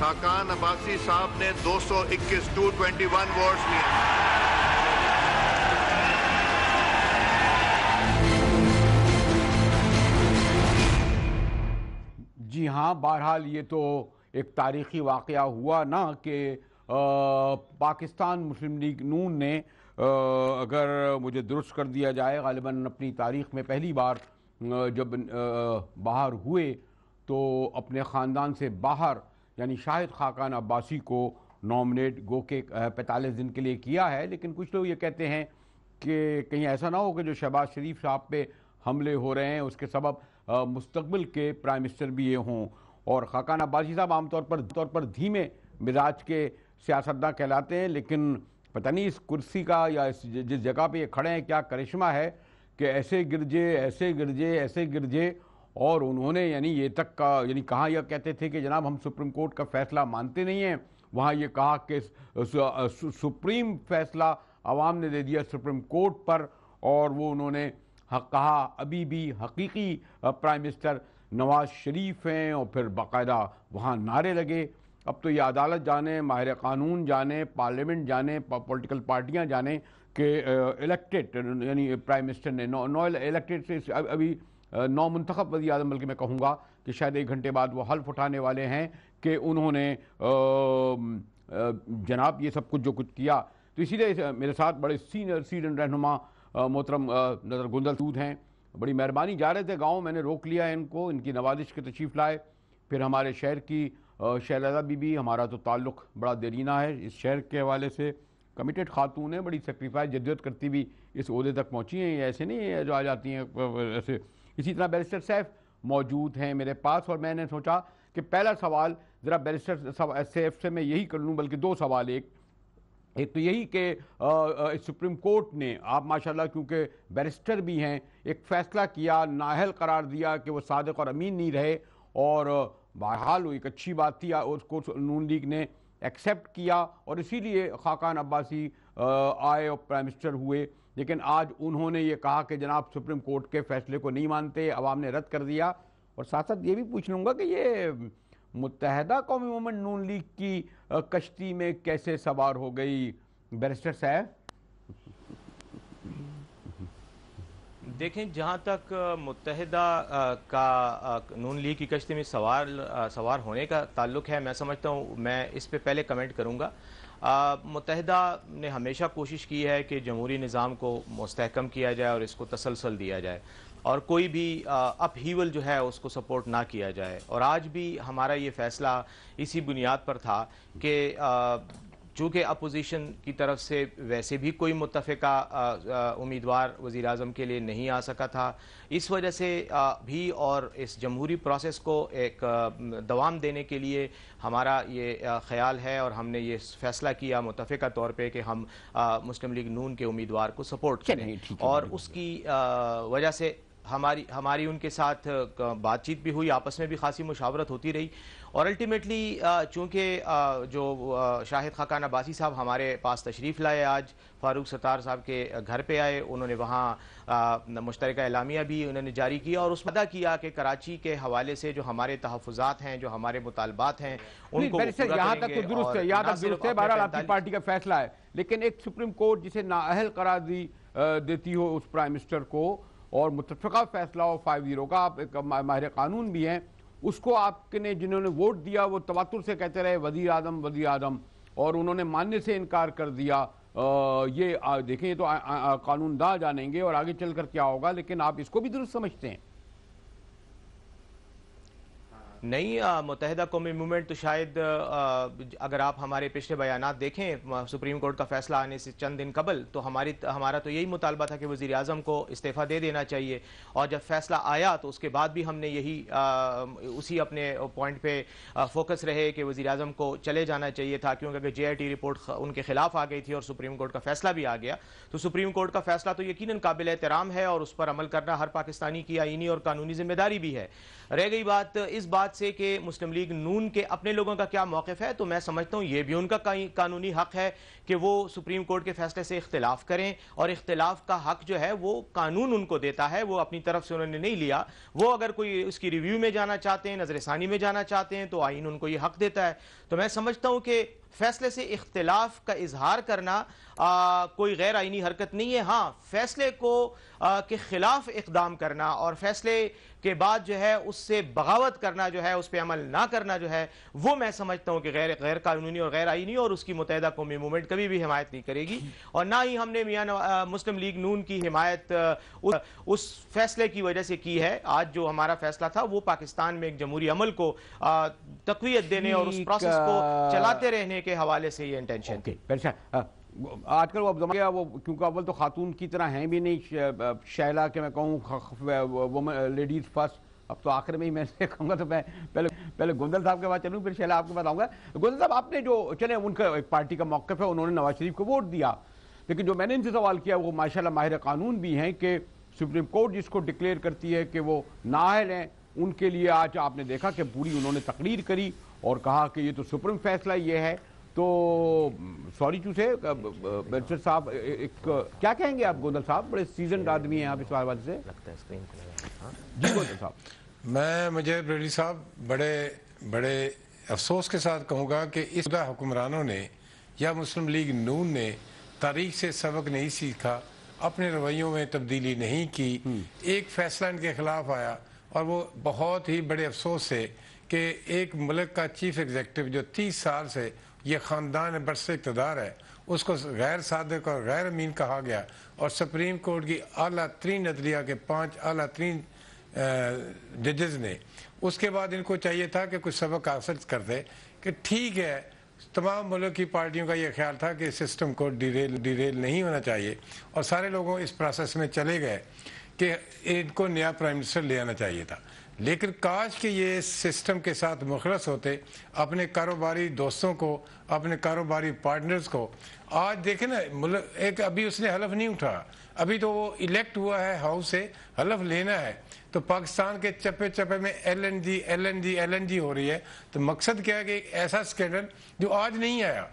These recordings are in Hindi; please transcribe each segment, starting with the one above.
खाकान अब्बासी साहब ने 221 221 वोट्स लिए। जी हाँ, बहरहाल ये तो एक तारीखी वाक़या हुआ ना कि पाकिस्तान मुस्लिम लीग नून ने अगर मुझे दुरुस्त कर दिया जाए, ग़ालिबन अपनी तारीख़ में पहली बार जब बाहर हुए तो अपने ख़ानदान से बाहर यानी शाहिद खाकान अब्बासी को नॉमिनेट गो के 45 दिन के लिए किया है। लेकिन कुछ लोग ये कहते हैं कि कहीं ऐसा ना हो कि जो शहबाज शरीफ साहब पे हमले हो रहे हैं उसके सबब मुस्तकबिल के प्राइम मिनिस्टर भी ये हों। और खाकान अब्बासी साहब आमतौर पर धीमे मिजाज के सियासतदान कहलाते हैं, लेकिन पता नहीं इस कुर्सी का या जिस जगह पे ये खड़े हैं क्या करिश्मा है कि ऐसे गिरजे और उन्होंने यानी ये तक का यानी कहाँ यह कहते थे कि जनाब हम सुप्रीम कोर्ट का फैसला मानते नहीं हैं, वहाँ ये कहा कि सुप्रीम फैसला आवाम ने दे दिया सुप्रीम कोर्ट पर। और वो उन्होंने कहा अभी भी हकीकी प्राइम मिनिस्टर नवाज शरीफ हैं और फिर बाकायदा वहाँ नारे लगे। अब तो ये अदालत जाने, माहिर कानून जाने, पार्लियामेंट जाने, पॉलिटिकल पार्टियाँ जाने कि इलेक्टेड यानी प्राइम मिनिस्टर ने नौ इलेक्टेड से अभी 9 मुंतखब वज़ीर आज़म, बल्कि मैं कहूँगा कि शायद 1 घंटे बाद वो हल्फ उठाने वाले हैं कि उन्होंने जनाब ये सब कुछ जो कुछ किया। तो इसीलिए मेरे साथ बड़े सीनियर रहनुमा मोहतरम नज़र गुंदल हैं, बड़ी मेहरबानी। जा रहे थे गाँव, मैंने रोक लिया इनको, इनकी नवाजिश के तशरीफ़ लाए। फिर हमारे शहर की शहजादा बीबी, हमारा तो ताल्लुक़ बड़ा देरीना है इस शहर के हवाले से, कमिटेड खातून है, बड़ी सेक्रीफाइस जद्दत करती भी इस ओहदे तक पहुँची हैं, ऐसे नहीं है जो आ जाती हैं ऐसे। इसी तरह बैरिस्टर सैफ मौजूद हैं मेरे पास और मैंने सोचा कि पहला सवाल ज़रा बैरिस्टर सैफ से मैं यही कर लूँ, बल्कि 2 सवाल। एक तो यही कि सुप्रीम कोर्ट ने, आप माशाल्लाह क्योंकि बैरिस्टर भी हैं, एक फ़ैसला किया, नाअहल करार दिया कि वो सादिक और अमीन नहीं रहे, और बहरहाल वो एक अच्छी बात थी, उसको नून लीग ने एक्सेप्ट किया और इसीलिए खाकान अब्बासी आए और प्राइम मिनिस्टर हुए। लेकिन आज उन्होंने ये कहा कि जनाब सुप्रीम कोर्ट के फैसले को नहीं मानते, अवाम ने रद्द कर दिया। और साथ साथ ये भी पूछ लूँगा कि ये मुत्तहदा कौमी मूवमेंट नून लीग की कश्ती में कैसे सवार हो गई बैरिस्टर साहब? देखें, जहाँ तक मुत्तहदा का नून लीग की कश्ती में सवार होने का ताल्लुक़ है, मैं समझता हूँ मैं इस पे पहले कमेंट करूँगा। मुत्तहदा ने हमेशा कोशिश की है कि जमहूरी निज़ाम को मुस्तहकम किया जाए और इसको तसलसल दिया जाए और कोई भी अपहीवल जो है उसको सपोर्ट ना किया जाए। और आज भी हमारा ये फ़ैसला इसी बुनियाद पर था कि चूँकि अपोजिशन की तरफ से वैसे भी कोई मुत्तफ़िका उम्मीदवार वज़ीर आज़म के लिए नहीं आ सका था, इस वजह से भी और इस जमहूरी प्रोसेस को एक दवाम देने के लिए हमारा ये ख़याल है और हमने ये फ़ैसला किया मुत्तफ़िका तौर पे कि हम मुस्लिम लीग नून के उम्मीदवार को सपोर्ट करें। और उसकी वजह से हमारी उनके साथ बातचीत भी हुई, आपस में भी खासी मुशावरत होती रही। और अल्टीमेटली चूँकि जो शाहिद खाकान अब्बासी साहब हमारे पास तशरीफ़ लाए, आज फ़ारूक सत्तार साहब के घर पे आए, उन्होंने वहाँ मुश्तरका एलामिया भी उन्होंने जारी किया और उसमें अदा किया कि कराची के हवाले से जो हमारे तहफ़्फ़ुज़ात हैं, जो हमारे मुतालबात हैं, उनको यहाँ तक तो दुरुस्त है, यहाँ तक दुरुस्त है, बहरहाल आपकी पार्टी का फैसला है। लेकिन एक सुप्रीम कोर्ट जिसे नाअहल करार देती हो उस प्राइम मिनिस्टर को, और मुत्तफ़िका फैसला हो 5-0 का, आप एक माहिर कानून भी हैं, उसको आपने जिन्होंने वोट दिया वो तवातुर से कहते रहे वज़ीर आज़म, और उन्होंने मानने से इनकार कर दिया। ये देखें, ये तो कानूनदान जानेंगे और आगे चलकर क्या होगा, लेकिन आप इसको भी दुरुस्त समझते हैं? नहीं, मुत्तहदा कौमी मूवमेंट तो शायद अगर आप हमारे पिछले बयानात देखें, सुप्रीम कोर्ट का फैसला आने से चंद दिन कबल तो हमारा तो यही मुतालबा था कि वज़ीर आज़म को इस्तीफ़ा दे देना चाहिए। और जब फैसला आया तो उसके बाद भी हमने यही उसी अपने पॉइंट पे फोकस रहे कि वज़ीर आज़म को चले जाना चाहिए था, क्योंकि अगर JIT रिपोर्ट उनके खिलाफ आ गई थी और सुप्रीम कोर्ट का फैसला भी आ गया तो सुप्रीम कोर्ट का फैसला तो यकीनन काबिल एहतराम है और उस पर अमल करना हर पाकिस्तानी की आईनी और कानूनी जिम्मेदारी भी है। रह गई बात इस बात से कि मुस्लिम लीग नून के अपने लोगों का क्या मौक़िफ़ है, तो मैं समझता हूँ ये भी उनका कानूनी हक है कि वो सुप्रीम कोर्ट के फैसले से इख्तिलाफ करें, और इख्तिलाफ का हक जो है वो कानून उनको देता है, वो अपनी तरफ से उन्होंने नहीं लिया। वो अगर कोई उसकी रिव्यू में जाना चाहते हैं, नजरसानी में जाना चाहते हैं, तो आइन उनको ये हक देता है। तो मैं समझता हूँ कि फैसले से इख्तिलाफ का इजहार करना कोई गैर आइनी हरकत नहीं है। हाँ, फैसले को के खिलाफ इकदाम करना और फैसले के बाद जो है उससे बगावत करना, जो है उस पर अमल ना करना, जो है वो मैं समझता हूँ कि गैर कानूनी और गैर आइनी, और उसकी मुत्तहिदा कौमी मूवमेंट कभी भी हिमायत नहीं करेगी। और ना ही हमने मुस्लिम लीग नून की हिमायत उस फैसले की वजह से की है। आज जो हमारा फैसला था वो पाकिस्तान में एक जमहूरी अमल को तक़वियत देने और उस प्रोसेस को चलाते रहने के हवाले से ये इंटेंशन थी। आजकल वो अब गया, वो क्योंकि अव्वल तो खातून की तरह हैं भी नहीं शैला के, मैं कहूँ लेडीज़ फर्स्ट। अब तो आखिर में ही मैं कहूँगा, तो मैं पहले गुंदल साहब के बाद चलूँ, फिर शैला आपके पास आऊँगा। गुंदल साहब, आपने जो चले उनका एक पार्टी का मौक़िफ़ है, उन्होंने नवाज शरीफ को वोट दिया, लेकिन जो मैंने इनसे सवाल किया वो माशाल्लाह माहिर कानून भी हैं कि सुप्रीम कोर्ट जिसको डिक्लेयर करती है कि वो नाअहल हैं, उनके लिए आज आपने देखा कि पूरी उन्होंने तकरीर करी और कहा कि ये तो सुप्रीम फैसला ये है। तो सॉरी टू से बैरिस्टर साहब, एक क्या कहेंगे आप? गोंदल साहब बड़े सीजनड आदमी हैं आप इस बात से। लगता है स्क्रीन जी गोंदल साहब। मुझे ब्रेडी साहब बड़े अफसोस के साथ कहूँगा कि इस हुक्मरानों ने या मुस्लिम लीग नून ने तारीख से सबक नहीं सीखा, अपने रवैयों में तब्दीली नहीं की। एक फैसला इनके खिलाफ आया और वो बहुत ही बड़े अफसोस से कि एक मुल्क का चीफ एग्जीक्यूटिव जो 30 साल से ये ख़ानदान बरसे इक़्तिदार है, उसको गैर सादिक और गैर अमीन कहा गया, और सुप्रीम कोर्ट की आला तरीन अदलिया के 5 आला तरीन जजेस ने उसके बाद इनको चाहिए था कि कुछ सबक हासिल कर दे कि ठीक है, तमाम मुल्क की पार्टियों का ये ख्याल था कि सिस्टम को डिरेल नहीं होना चाहिए, और सारे लोगों इस प्रोसेस में चले गए कि इनको नया प्राइम मिनिस्टर ले आना चाहिए था। लेकिन काश कि ये सिस्टम के साथ मुखलस होते, अपने कारोबारी दोस्तों को, अपने कारोबारी पार्टनर्स को। आज देखें ना, एक अभी उसने हलफ नहीं उठा, अभी तो वो इलेक्ट हुआ है हाउस से, हलफ लेना है। तो पाकिस्तान के चप्पे चप्पे में LNG हो रही है। तो मकसद क्या है कि एक ऐसा स्कैंडल जो आज नहीं आया,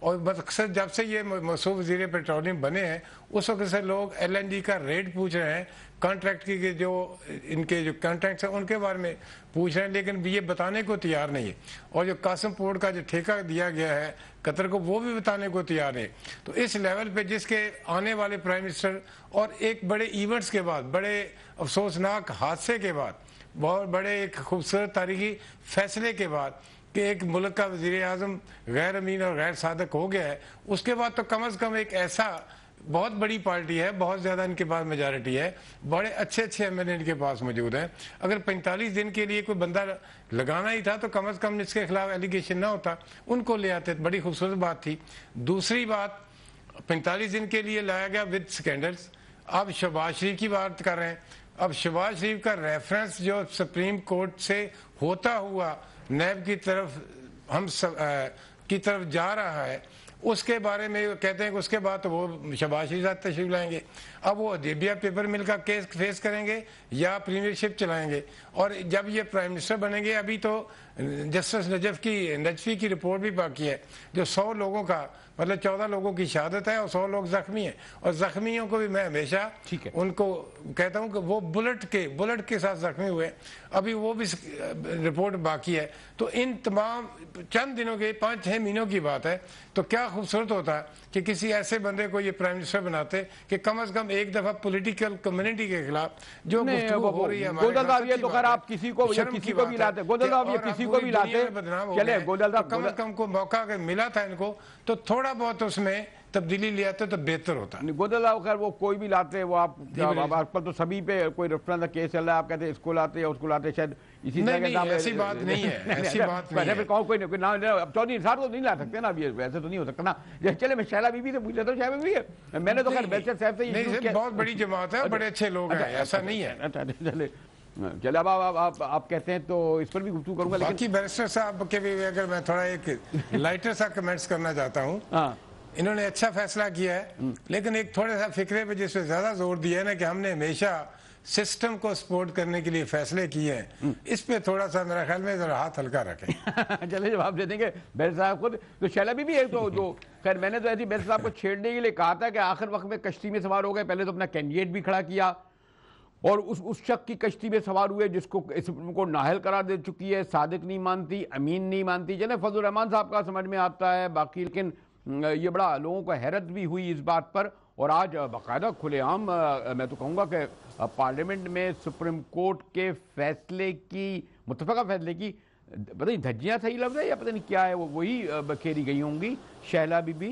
और मकसद जब से ये मसूद वज़ीर पेट्रोलियम बने हैं उस वक्त से लोग LNG का रेट पूछ रहे हैं, कॉन्ट्रैक्ट की जो इनके जो कॉन्ट्रैक्ट्स हैं उनके बारे में पूछ रहे हैं, लेकिन ये बताने को तैयार नहीं है। और जो कासम पोर्ट का जो ठेका दिया गया है कतर को, वो भी बताने को तैयार नहीं। तो इस लेवल पे जिसके आने वाले प्राइम मिनिस्टर और एक बड़े इवेंट्स के बाद, बड़े अफसोसनाक हादसे के बाद, बहुत बड़े एक खूबसूरत तारीखी फैसले के बाद कि एक मुल्क का वज़ीर आज़म गैर अमीन और गैर सादक हो गया है, उसके बाद तो कम अज़ कम एक ऐसा बहुत बड़ी पार्टी है, बहुत ज़्यादा इनके पास मेजॉरिटी है, बड़े अच्छे MLA इनके पास मौजूद हैं। अगर 45 दिन के लिए कोई बंदा लगाना ही था तो कम अज़ कम इसके खिलाफ एलिगेशन ना होता, उनको ले आते। बड़ी खूबसूरत बात थी। दूसरी बात, 45 दिन के लिए लाया गया विद स्कैंडल्स। अब शहबाज शरीफ की बात कर रहे हैं। अब शहबाज शरीफ का रेफरेंस जो सुप्रीम कोर्ट से होता हुआ नैब की तरफ की तरफ जा रहा है, उसके बारे में कहते हैं कि उसके बाद तो वो शहबाज शरीफ साथ तशरीफ लाएंगे। अब वो हदीबिया पेपर मिल का केस फेस करेंगे या प्रीमियरशिप चलाएंगे। और जब ये प्राइम मिनिस्टर बनेंगे, अभी तो जस्टिस नजफी की रिपोर्ट भी बाकी है, जो 100 लोगों का मतलब 14 लोगों की शहादत है और 100 लोग जख्मी हैं। और जख्मियों को भी मैं हमेशा उनको कहता हूं कि वो बुलेट के साथ जख्मी हुए, अभी वो भी रिपोर्ट बाकी है। तो इन तमाम चंद दिनों के 5-6 महीनों की बात है। तो क्या खूबसूरत होता कि किसी ऐसे बंदे को ये प्राइम मिनिस्टर बनाते कि कम अज कम एक दफा पॉलिटिकल कम्युनिटी के खिलाफ जो गुफ्तगू हो रही है ये तो खैर आप किसी को भी लाते, किसी को भी लाते, चले कम अज कम को मौका अगर मिला था इनको तो थोड़ा बहुत उसमें तब्दीली ले आते तो बेहतर होता। गोदल खैर वो कोई भी लाते, वो आप आजकल तो सभी पे कोई रेफरेंस का केस चल रहा है, आप कहते हैं इसको लाते या उसको लाते, शायद इसी तरह के नाम। ऐसी बात नहीं है, ऐसी बात नहीं है। कोई नहीं, नाम अब चौधरी साहब तो नहीं ला सकते ना, ये वैसे तो नहीं हो सकता ना। चले मैं शैला बीबी से पूछ लेता हूँ, शैला बीबी है, मैंने तो खैर बैरिस्टर साहब से बहुत बड़ी जमात है, बड़े अच्छे लोग हैं, ऐसा नहीं है। चले अब आप कहते हैं तो इस पर भी गुफ्तगू करूंगा। लेकिन बैरिस्टर साहब के भी अगर मैं थोड़ा एक लाइटर सा कमेंट्स करना चाहता हूँ। इन्होंने अच्छा फैसला किया है, लेकिन एक थोड़ा सा फिक्रे पे जिस पे ज्यादा जोर दिया है ना कि हमने हमेशा सिस्टम को सपोर्ट करने के लिए फैसले किए हैं, इस पे थोड़ा सा मेरा ख्याल में जरा हाथ हल्का रखें। चले जवाब दे देंगे बैरिस्टर साहब खुद। तो शैला बीबी है तो जो खैर मैंने तो ऐसी बैरिस्टर साहब को छेड़ने के लिए कहा था कि आखिर वक्त में कश्ती में सवार हो गए, पहले तो अपना कैंडिडेट भी खड़ा किया और उस शख्स की कश्ती में सवार हुए जिसको इसको नाहल करार दे चुकी है। सादिक नहीं मानती, अमीन नहीं मानती, चले फजल रहमान साहब का समझ में आता है बाकी, लेकिन ये बड़ा लोगों को हैरत भी हुई इस बात पर। और आज बाकायदा खुलेआम मैं तो कहूँगा कि पार्लियामेंट में सुप्रीम कोर्ट के फैसले की, मुत्तफ़क़ा फैसले की, पता नहीं धज्जियाँ सही लफ्ज़ है या पता नहीं क्या है, वो वही बखेरी गई होंगी। शैला बीबी,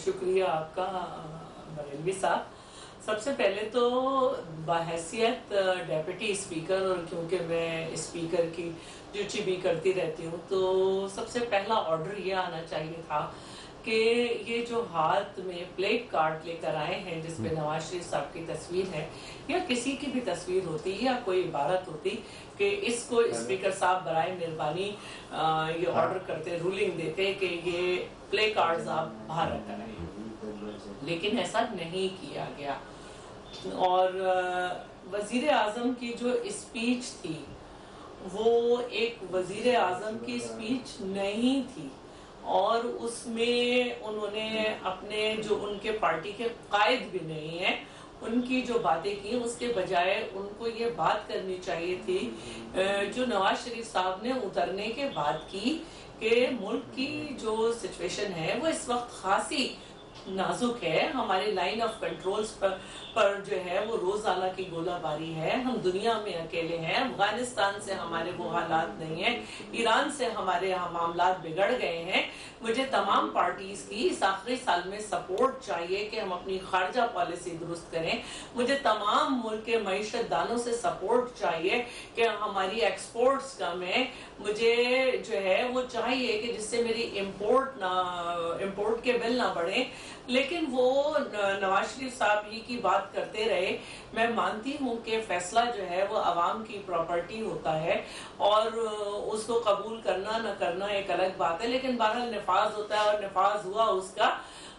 शुक्रिया आपका बरेलवी साहब। सबसे पहले तो बहैसियत डेप्यूटी स्पीकर, और क्योंकि मैं स्पीकर की ड्यूटी भी करती रहती हूँ, तो सबसे पहला ऑर्डर ये आना चाहिए था कि ये जो हाथ में प्लेग कार्ड लेकर आए हैं जिसपे नवाज शरीफ साहब की तस्वीर है या किसी की भी तस्वीर होती या कोई इबारत होती कि इसको स्पीकर साहब बराए मेहरबानी ये ऑर्डर करते, रूलिंग देते कि ये प्ले कार्ड्स आप बाहर रखकर आए, लेकिन ऐसा नहीं किया गया। और वजीर आजम की जो स्पीच थी वो एक वजीर आजम की स्पीच नहीं थी, और उसमें उन्होंने अपने जो उनके पार्टी के कायद भी नहीं है उनकी जो बातें की, उसके बजाय उनको ये बात करनी चाहिए थी जो नवाज शरीफ साहब ने उतरने के बाद की कि मुल्क की जो सिचुएशन है वो इस वक्त खासी नाजुक है। हमारे लाइन ऑफ कंट्रोल्स पर जो है वो रोजाना की गोलाबारी है, हम दुनिया में अकेले हैं, अफगानिस्तान से हमारे वो हालात नहीं है, ईरान से हमारे यहाँ मामलात बिगड़ गए हैं। मुझे तमाम पार्टीज की इस आखिरी साल में सपोर्ट चाहिए कि हम अपनी खारजा पॉलिसी दुरुस्त करें। मुझे तमाम मुल्क के मईशत दानों से सपोर्ट चाहिए कि हमारी एक्सपोर्ट्स कम है। मुझे जो है वो चाहिए कि जिससे मेरी इम्पोर्ट के बिल ना बढ़े, लेकिन वो नवाज शरीफ साहब ही की बात करते रहे। मैं मानती हूँ कि फैसला जो है वो अवाम की प्रॉपर्टी होता है और उसको कबूल करना न करना एक अलग बात है, लेकिन बहरहाल निफाज होता है और निफाज हुआ उसका,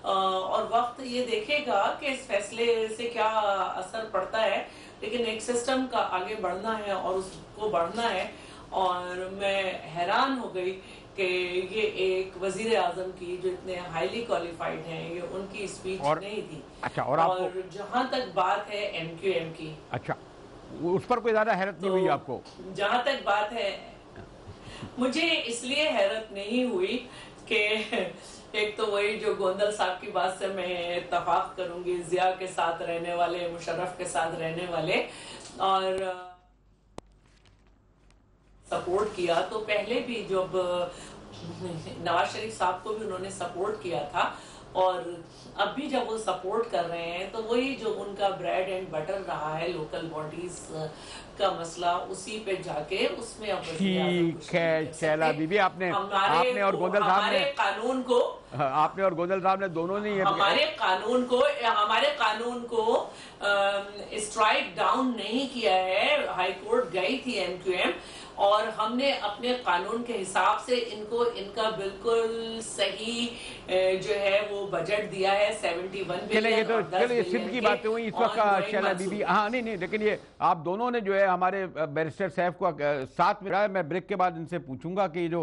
और वक्त ये देखेगा कि इस फैसले से क्या असर पड़ता है। लेकिन एक सिस्टम का आगे बढ़ना है और उसको बढ़ना है, और मैं हैरान हो गई कि ये एक वजीर आजम की जो इतने हाईली क्वालिफाइड हैं, ये उनकी स्पीच नहीं थी। अच्छा, और जहां तक बात है MQM की, अच्छा उस पर कोई ज्यादा हैरत नहीं हुई आपको? जहां तक बात है, मुझे इसलिए हैरत नहीं हुई कि एक तो वही जो गोंदल साहब की बात से मैं इत्तफाक करूंगी, जिया के साथ रहने वाले, मुशर्रफ के साथ रहने वाले, और सपोर्ट किया। तो पहले भी जब नवाज शरीफ साहब को भी उन्होंने सपोर्ट किया था, और अब भी जब वो सपोर्ट कर रहे हैं तो वही जो उनका ब्रेड एंड बटर रहा है लोकल बॉडीज का मसला, उसी पे जाके उसमें ठीक है। शैला बीबी, आपने और गोंदल साहब ने कानून को, आपने और गोंदल साहब ने दोनों ने हमारे कानून को स्ट्राइक डाउन नहीं किया है। हाई कोर्ट गई थी MQM, और हमने अपने कानून के हिसाब से इनको इनका बिल्कुल सही जो है वो बजट दिया है 71 बिलियन। तो चलो ये सिर्फ की बातें हुई इस वक्त शैला बीबी। हाँ नहीं, लेकिन ये आप दोनों ने जो है हमारे बैरिस्टर साहब को साथ में रहा है। मैं ब्रेक के बाद इनसे पूछूंगा कि जो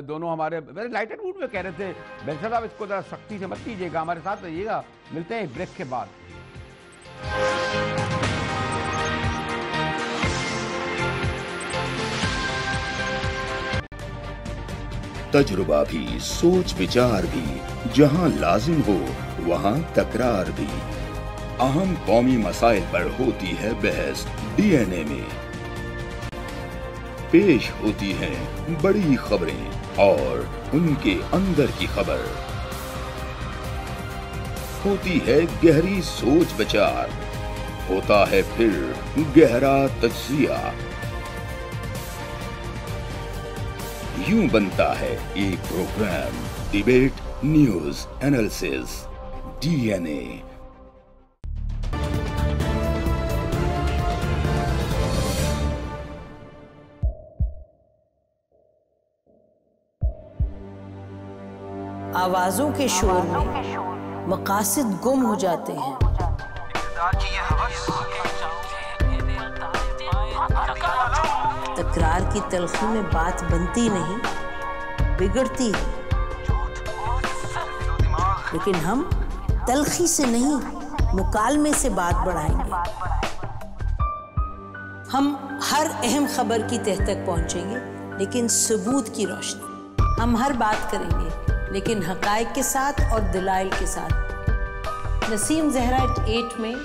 दोनों हमारे लाइटेड मूड में कह रहे थे, बैरिस्टर साहब इसको जरा सख्ती से मत कीजिएगा, हमारे साथ रहिएगा। मिलते हैं ब्रेक के बाद। तजुर्बा भी, सोच विचार भी, जहां लाजिम हो वहां तकरार भी। अहम कौमी मसाइल पर होती है बहस DNA में। पेश होती हैं बड़ी खबरें और उनके अंदर की खबर। होती है गहरी सोच विचार, होता है फिर गहरा तज्जिया। यूं बनता है एक program, debate news analysis DNA। आवाजों के शोर में मकासद गुम हो जाते हैं, तकरार की तलखी में बात बनती नहीं, बिगड़ती है। लेकिन हम तलखी से नहीं, मुकालमे से बात बढ़ाएंगे। हम हर अहम खबर की तह तक पहुंचेंगे, लेकिन सबूत की रोशनी। हम हर बात करेंगे, लेकिन हकायक के साथ और दलाइल के साथ। नसीम जहरा at 8 में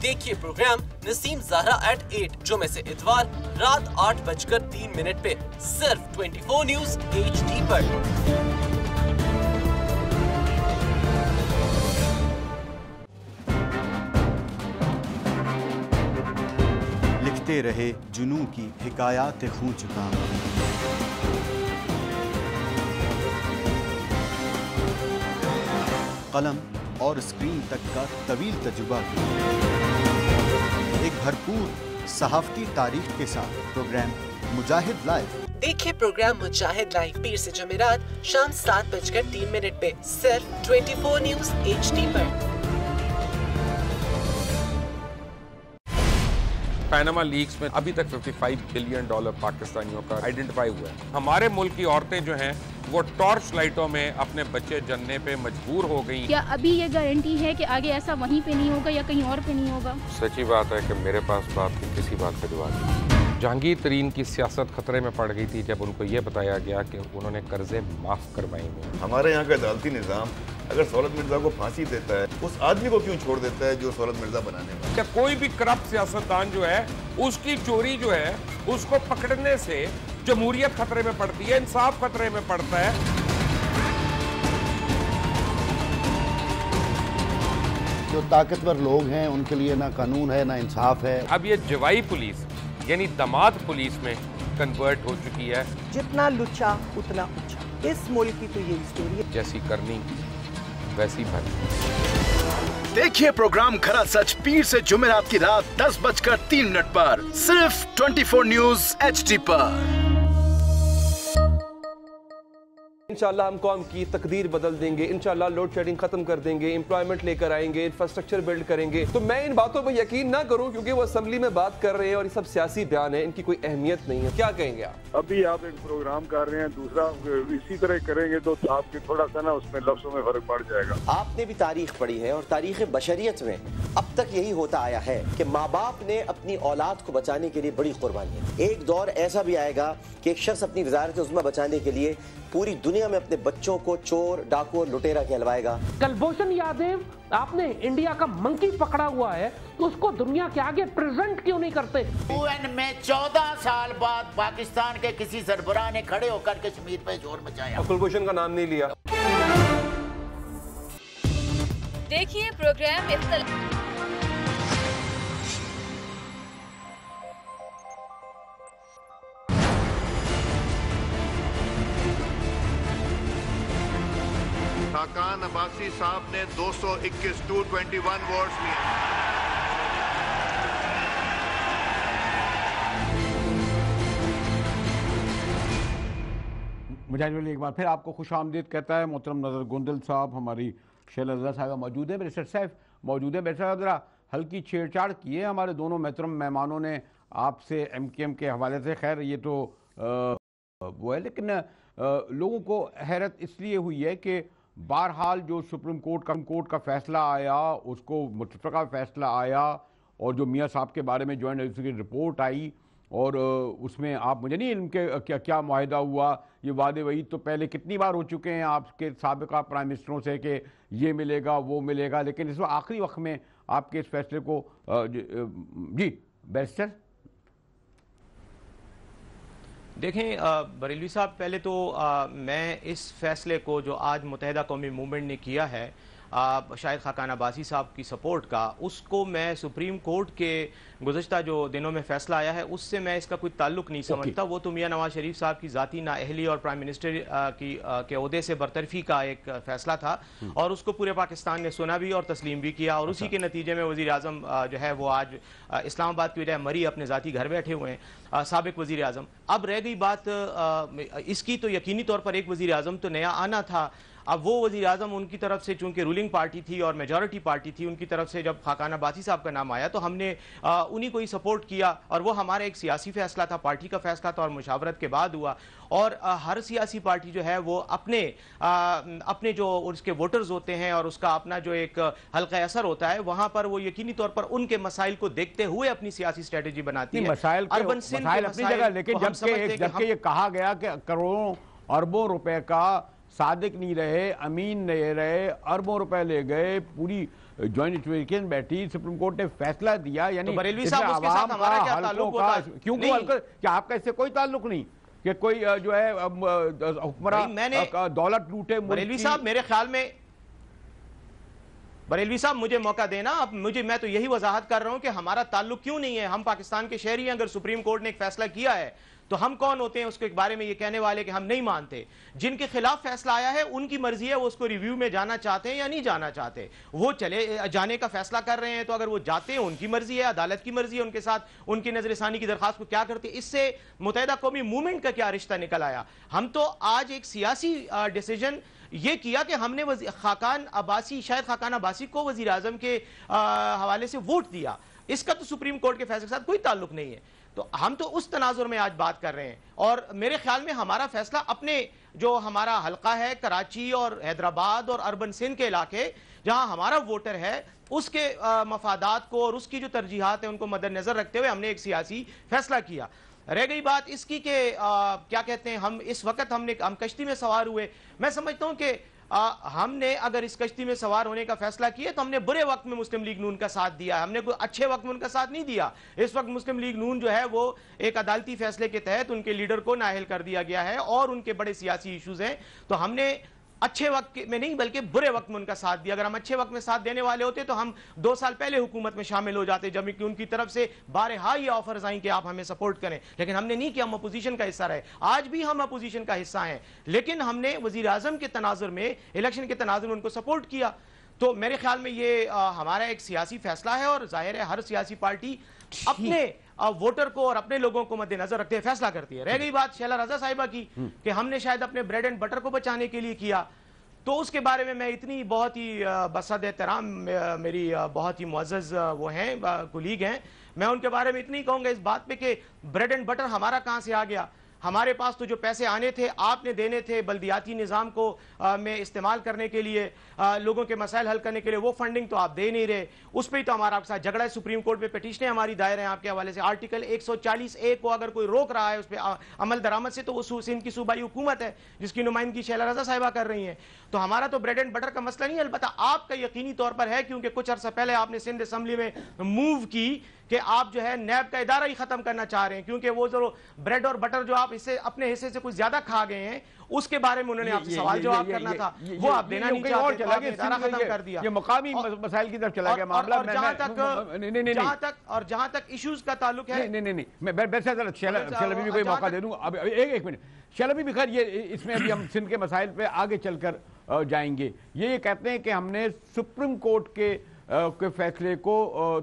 देखिए प्रोग्राम नसीम ज़हरा at 8 जुमे से इतवार रात 8:03 पे सिर्फ 24 न्यूज़ HD पर। लिखते रहे जुनू की हिकायात खूं चुका, कलम और स्क्रीन तक का तवील तजुर्बा, एक भरपूर सहाफती तारीख के साथ प्रोग्राम मुजाहिद लाइव। देखिए प्रोग्राम मुजाहिद लाइव पीर से जुमेरात शाम 7:03 पे सिर्फ 24 न्यूज़ HD पर। पैनामा लीक्स में अभी तक $55 बिलियन पाकिस्तानियों का आइडेंटिफाई हुआ है। हमारे मुल्क की औरतें जो हैं वो टॉर्च लाइटों में अपने बच्चे जनने पे मजबूर हो गई। क्या अभी ये गारंटी है कि आगे ऐसा वहीं पे नहीं होगा या कहीं और पे नहीं होगा? सच्ची बात है कि मेरे पास बाप की किसी बात का जवाब नहीं। जहांगीर तरीन की सियासत खतरे में पड़ गई थी जब उनको ये बताया गया कि उन्होंने कर्जे माफ करवाएंगे। हमारे यहाँ का अदालती निज़ाम अगर सौलत मिर्जा को फांसी देता है, उस आदमी को क्यों छोड़ देता है जो सौलत मिर्जा बनाने वाला? क्या कोई भी करप्ट सियासतदान जो है उसकी चोरी जो है उसको पकड़ने से जमहूरियत खतरे में पड़ती है, इंसाफ खतरे में पड़ता है। जो ताकतवर लोग हैं उनके लिए ना कानून है ना इंसाफ है। अब ये जवाई पुलिस यानी दामाद पुलिस में कन्वर्ट हो चुकी है। जितना लुच्चा उतना ऊंचा, इस मुल्क की तो ये स्टोरी है। जैसी करनी वैसी भरनी। देखिए प्रोग्राम खरा सच पीर से जुमेरात की रात 10:03 पर सिर्फ 24 न्यूज़ HD पर। इंशाल्लाह हम कौम की तकदीर बदल देंगे, इंशाल्लाह लोड शेडिंग खत्म कर देंगे, एम्प्लॉयमेंट लेकर आएंगे, इंफ्रास्ट्रक्चर बिल्ड करेंगे। तो मैं इन बातों पर यकीन ना करूं क्योंकि वो असेंबली में बात कर रहे हैं और ये सब सियासी बयान है, इनकी कोई अहमियत नहीं है। क्या कहेंगे आप? अभी आप एक प्रोग्राम कर रहे हैं, दूसरा इसी तरह करेंगे तो आपके थोड़ा सा ना उसमें लफ्जों में फर्क पड़ जाएगा। आपने भी तारीख पढ़ी है और तारीख बशरियत में अब तक यही होता आया है कि माँ बाप ने अपनी औलाद को बचाने के लिए बड़ी कुर्बानियां। एक दौर ऐसा भी आएगा कि एक शख्स अपनी वजारत उज़्मा बचाने के लिए पूरी दुनिया में अपने बच्चों को चोर, डाकू और लुटेरा कहलवाएगा। कुलभूषण यादव, आपने इंडिया का मंकी पकड़ा हुआ है तो उसको दुनिया के आगे प्रेजेंट क्यों नहीं करते? UN में 14 साल बाद पाकिस्तान के किसी सरबराह ने खड़े होकर कश्मीर पे जोर मचाया। कुलभूषण का नाम नहीं लिया। देखिए प्रोग्राम खाकान अब्बासी साहब ने 221 221 वोट्स लिए। मुजाहिद एक बार फिर आपको खुश आमदीद कहता है मोहतरम नज़र गुंदल साहब, हमारी शैला रज़ा साहब मौजूद है, बैरिस्टर साहब मौजूद है। बैरिस्टर साहब ज़रा हल्की छेड़छाड़ की है हमारे दोनों मोहतरम मेहमानों ने आपसे MKM के हवाले से। खैर ये तो वो है, लेकिन लोगों को हैरत इसलिए हुई है कि बहरहाल जो सुप्रीम कोर्ट का फैसला आया, उसको मुतफ़क़ा फैसला आया और जो मियाँ साहब के बारे में जॉइंट एजेंसी की रिपोर्ट आई और उसमें आप मुझे नहीं इल्म के क्या मुआहिदा हुआ, ये वादे वही तो पहले कितनी बार हो चुके हैं आपके साबिक़ा प्राइम मिनिस्टरों से कि ये मिलेगा वो मिलेगा, लेकिन इस आखिरी वक्त में आपके इस फैसले को जी बैरिस्टर। देखें बरेलवी साहब, पहले तो मैं इस फैसले को जो आज मुत्तहिदा कौमी मूवमेंट ने किया है शाहिद खाकान अब्बासी साहब की सपोर्ट का, उसको मैं सुप्रीम कोर्ट के गुज़श्ता जो दिनों में फैसला आया है उससे मैं इसका कोई ताल्लुक नहीं समझता। वो तो मियां नवाज शरीफ साहब की ज़ाती नाअहली और प्राइम मिनिस्टर के ओहदे से बरतरफी का एक फैसला था और उसको पूरे पाकिस्तान ने सुना भी और तस्लीम भी किया और उसी के नतीजे में वज़ीर आज़म जो है वो आज इस्लामाबाद की बजाय मरी अपने ज़ाती घर बैठे हुए हैं, साबिक वज़ीर आज़म। अब रह गई बात इसकी, तो यकीनी तौर पर एक वज़ीर आज़म तो नया आना था। अब वो वज़ीर आज़म उनकी तरफ से चूंकि रूलिंग पार्टी थी और मेजॉरिटी पार्टी थी, उनकी तरफ से जब खाकान अब्बासी साहब का नाम आया तो हमने उन्हीं को ही सपोर्ट किया, और वो हमारा एक सियासी फैसला था, पार्टी का फैसला था और मुशावरत के बाद हुआ। और हर सियासी पार्टी जो है वो अपने जो उसके वोटर्स होते हैं और उसका अपना जो एक हल्का असर होता है, वहां पर वो यकीनी तौर पर उनके मसाइल को देखते हुए अपनी सियासी स्ट्रेटेजी बनाती है। मसाइल अपनी जगह, लेकिन जबकि ये कहा गया कि करोड़ों अरबों रुपए का सादिक नहीं रहे, अमीन नहीं रहे, अरबों रुपए ले गए, पूरी जॉइंट एडजुडिकेशन बैठी, सुप्रीम कोर्ट ने फैसला दिया। यानी तो बरेलवी साहब उसके साथ हमारा क्या ताल्लुक होता है? क्यों क्या आपका इससे कोई ताल्लुक नहीं कि कोई जो है हुक्मरान दौलत लूटे? बरेलवी साहब मेरे ख्याल में, बरेलवी साहब मुझे मौका देना, अब मैं तो यही वजाहत कर रहा हूं कि हमारा ताल्लुक क्यों नहीं है। हम पाकिस्तान के शहरी हैं, अगर सुप्रीम कोर्ट ने एक फैसला किया है तो हम कौन होते हैं उसके बारे में ये कहने वाले कि हम नहीं मानते? जिनके खिलाफ फैसला आया है उनकी मर्जी है, वो उसको रिव्यू में जाना चाहते हैं या नहीं जाना चाहते, वो चले जाने का फैसला कर रहे हैं, तो अगर वो जाते हैं उनकी मर्जी है, अदालत की मर्जी है उनके साथ उनकी नजरसानी की दरखास्त को क्या करती है। इससे मुत्तहिदा कौमी मूवमेंट का क्या रिश्ता निकल आया? हम तो आज एक सियासी डिसीजन ये किया कि हमने खाकान अब्बासी, शायद खाकान अब्बासी को वजीर आजम के हवाले से वोट दिया, इसका तो सुप्रीम कोर्ट के फैसले के साथ कोई ताल्लुक नहीं है। तो हम तो उस तनाजुर में आज बात कर रहे हैं, और मेरे ख्याल में हमारा फैसला अपने जो हमारा हल्का है कराची और हैदराबाद और अर्बन सिंध के इलाके जहां हमारा वोटर है उसके मफादात को और उसकी जो तरजीहात है उनको मद्देनजर रखते हुए हमने एक सियासी फैसला किया। रह गई बात इसकी कि क्या कहते हैं, हम इस वक्त हम कश्ती में सवार हुए। मैं समझता हूं कि हमने अगर इस कश्ती में सवार होने का फैसला किया तो हमने बुरे वक्त में मुस्लिम लीग नून का साथ दिया, हमने कोई अच्छे वक्त में उनका साथ नहीं दिया। इस वक्त मुस्लिम लीग नून जो है वो एक अदालती फैसले के तहत उनके लीडर को नाअहल कर दिया गया है और उनके बड़े सियासी इश्यूज हैं, तो हमने अच्छे वक्त में नहीं बल्कि बुरे वक्त में उनका साथ दिया। अगर हम अच्छे वक्त में साथ देने वाले होते तो हम 2 साल पहले हुकूमत में शामिल हो जाते, जब कि उनकी तरफ से बारहा ये ऑफर्स आई कि आप हमें सपोर्ट करें, लेकिन हमने नहीं किया। हम अपोजिशन का हिस्सा रहे, आज भी हम अपोजिशन का हिस्सा हैं, लेकिन हमने वजीर आजम के तनाजुर में, इलेक्शन के तनाजुर में उनको सपोर्ट किया। तो मेरे ख्याल में ये हमारा एक सियासी फैसला है और जाहिर है हर सियासी पार्टी अपने वोटर को और अपने लोगों को मद्देनजर रखते हुए फैसला करती है। रह गई बात शैला रजा साहिबा की कि हमने शायद अपने ब्रेड एंड बटर को बचाने के लिए किया, तो उसके बारे में मैं इतनी बहुत ही बसद एहतराम, मेरी बहुत ही मुअज़्ज़ज़ वो हैं कुलीग हैं, मैं उनके बारे में इतनी कहूँगा इस बात पे कि ब्रेड एंड बटर हमारा कहाँ से आ गया। हमारे पास तो जो पैसे आने थे आपने देने थे बल्दियाती निज़ाम को में इस्तेमाल करने के लिए, लोगों के मसाइल हल करने के लिए, वो फंडिंग तो आप दे नहीं रहे। उस पर ही तो हमारा आपके साथ झगड़ा है। सुप्रीम कोर्ट में पिटीशनें हमारी दायर हैं आपके हवाले से। आर्टिकल 140A को अगर कोई रोक रहा है उस पर अमल दरामद से, तो वो सिंध की सूबाई हुकूमत है जिसकी नुमाइंदगी शैला रजा साहिबा कर रही हैं। तो हमारा तो ब्रेड एंड बटर का मसला नहीं है, अलबत्ता आपका यकीनी तौर पर है, क्योंकि कुछ अर्सा पहले आपने सिंध असम्बली में मूव की कि आप जो है नैब का इदारा ही खत्म करना चाह रहे हैं, क्योंकि वो जो ब्रेड और बटर जो आप इससे अपने हिस्से से कुछ ज्यादा खा गए हैं उसके बारे में उन्होंने आपसे सवाल जवाब करना था, वो आप देना नहीं चाहते, आपने इदारा खत्म कर दिया। ये मुकामी मसाइल की तरफ चला गया मामला। जहां तक इश्यूज का ताल्लुक है, नहीं मैं शैला भी कोई मौका दे दूं। अब एक मिनट शैला भी खैर, ये इसमें अभी हम सिंध के मसाइल पे आगे चलकर जाएंगे। ये कहते हैं कि हमने सुप्रीम कोर्ट के फैसले को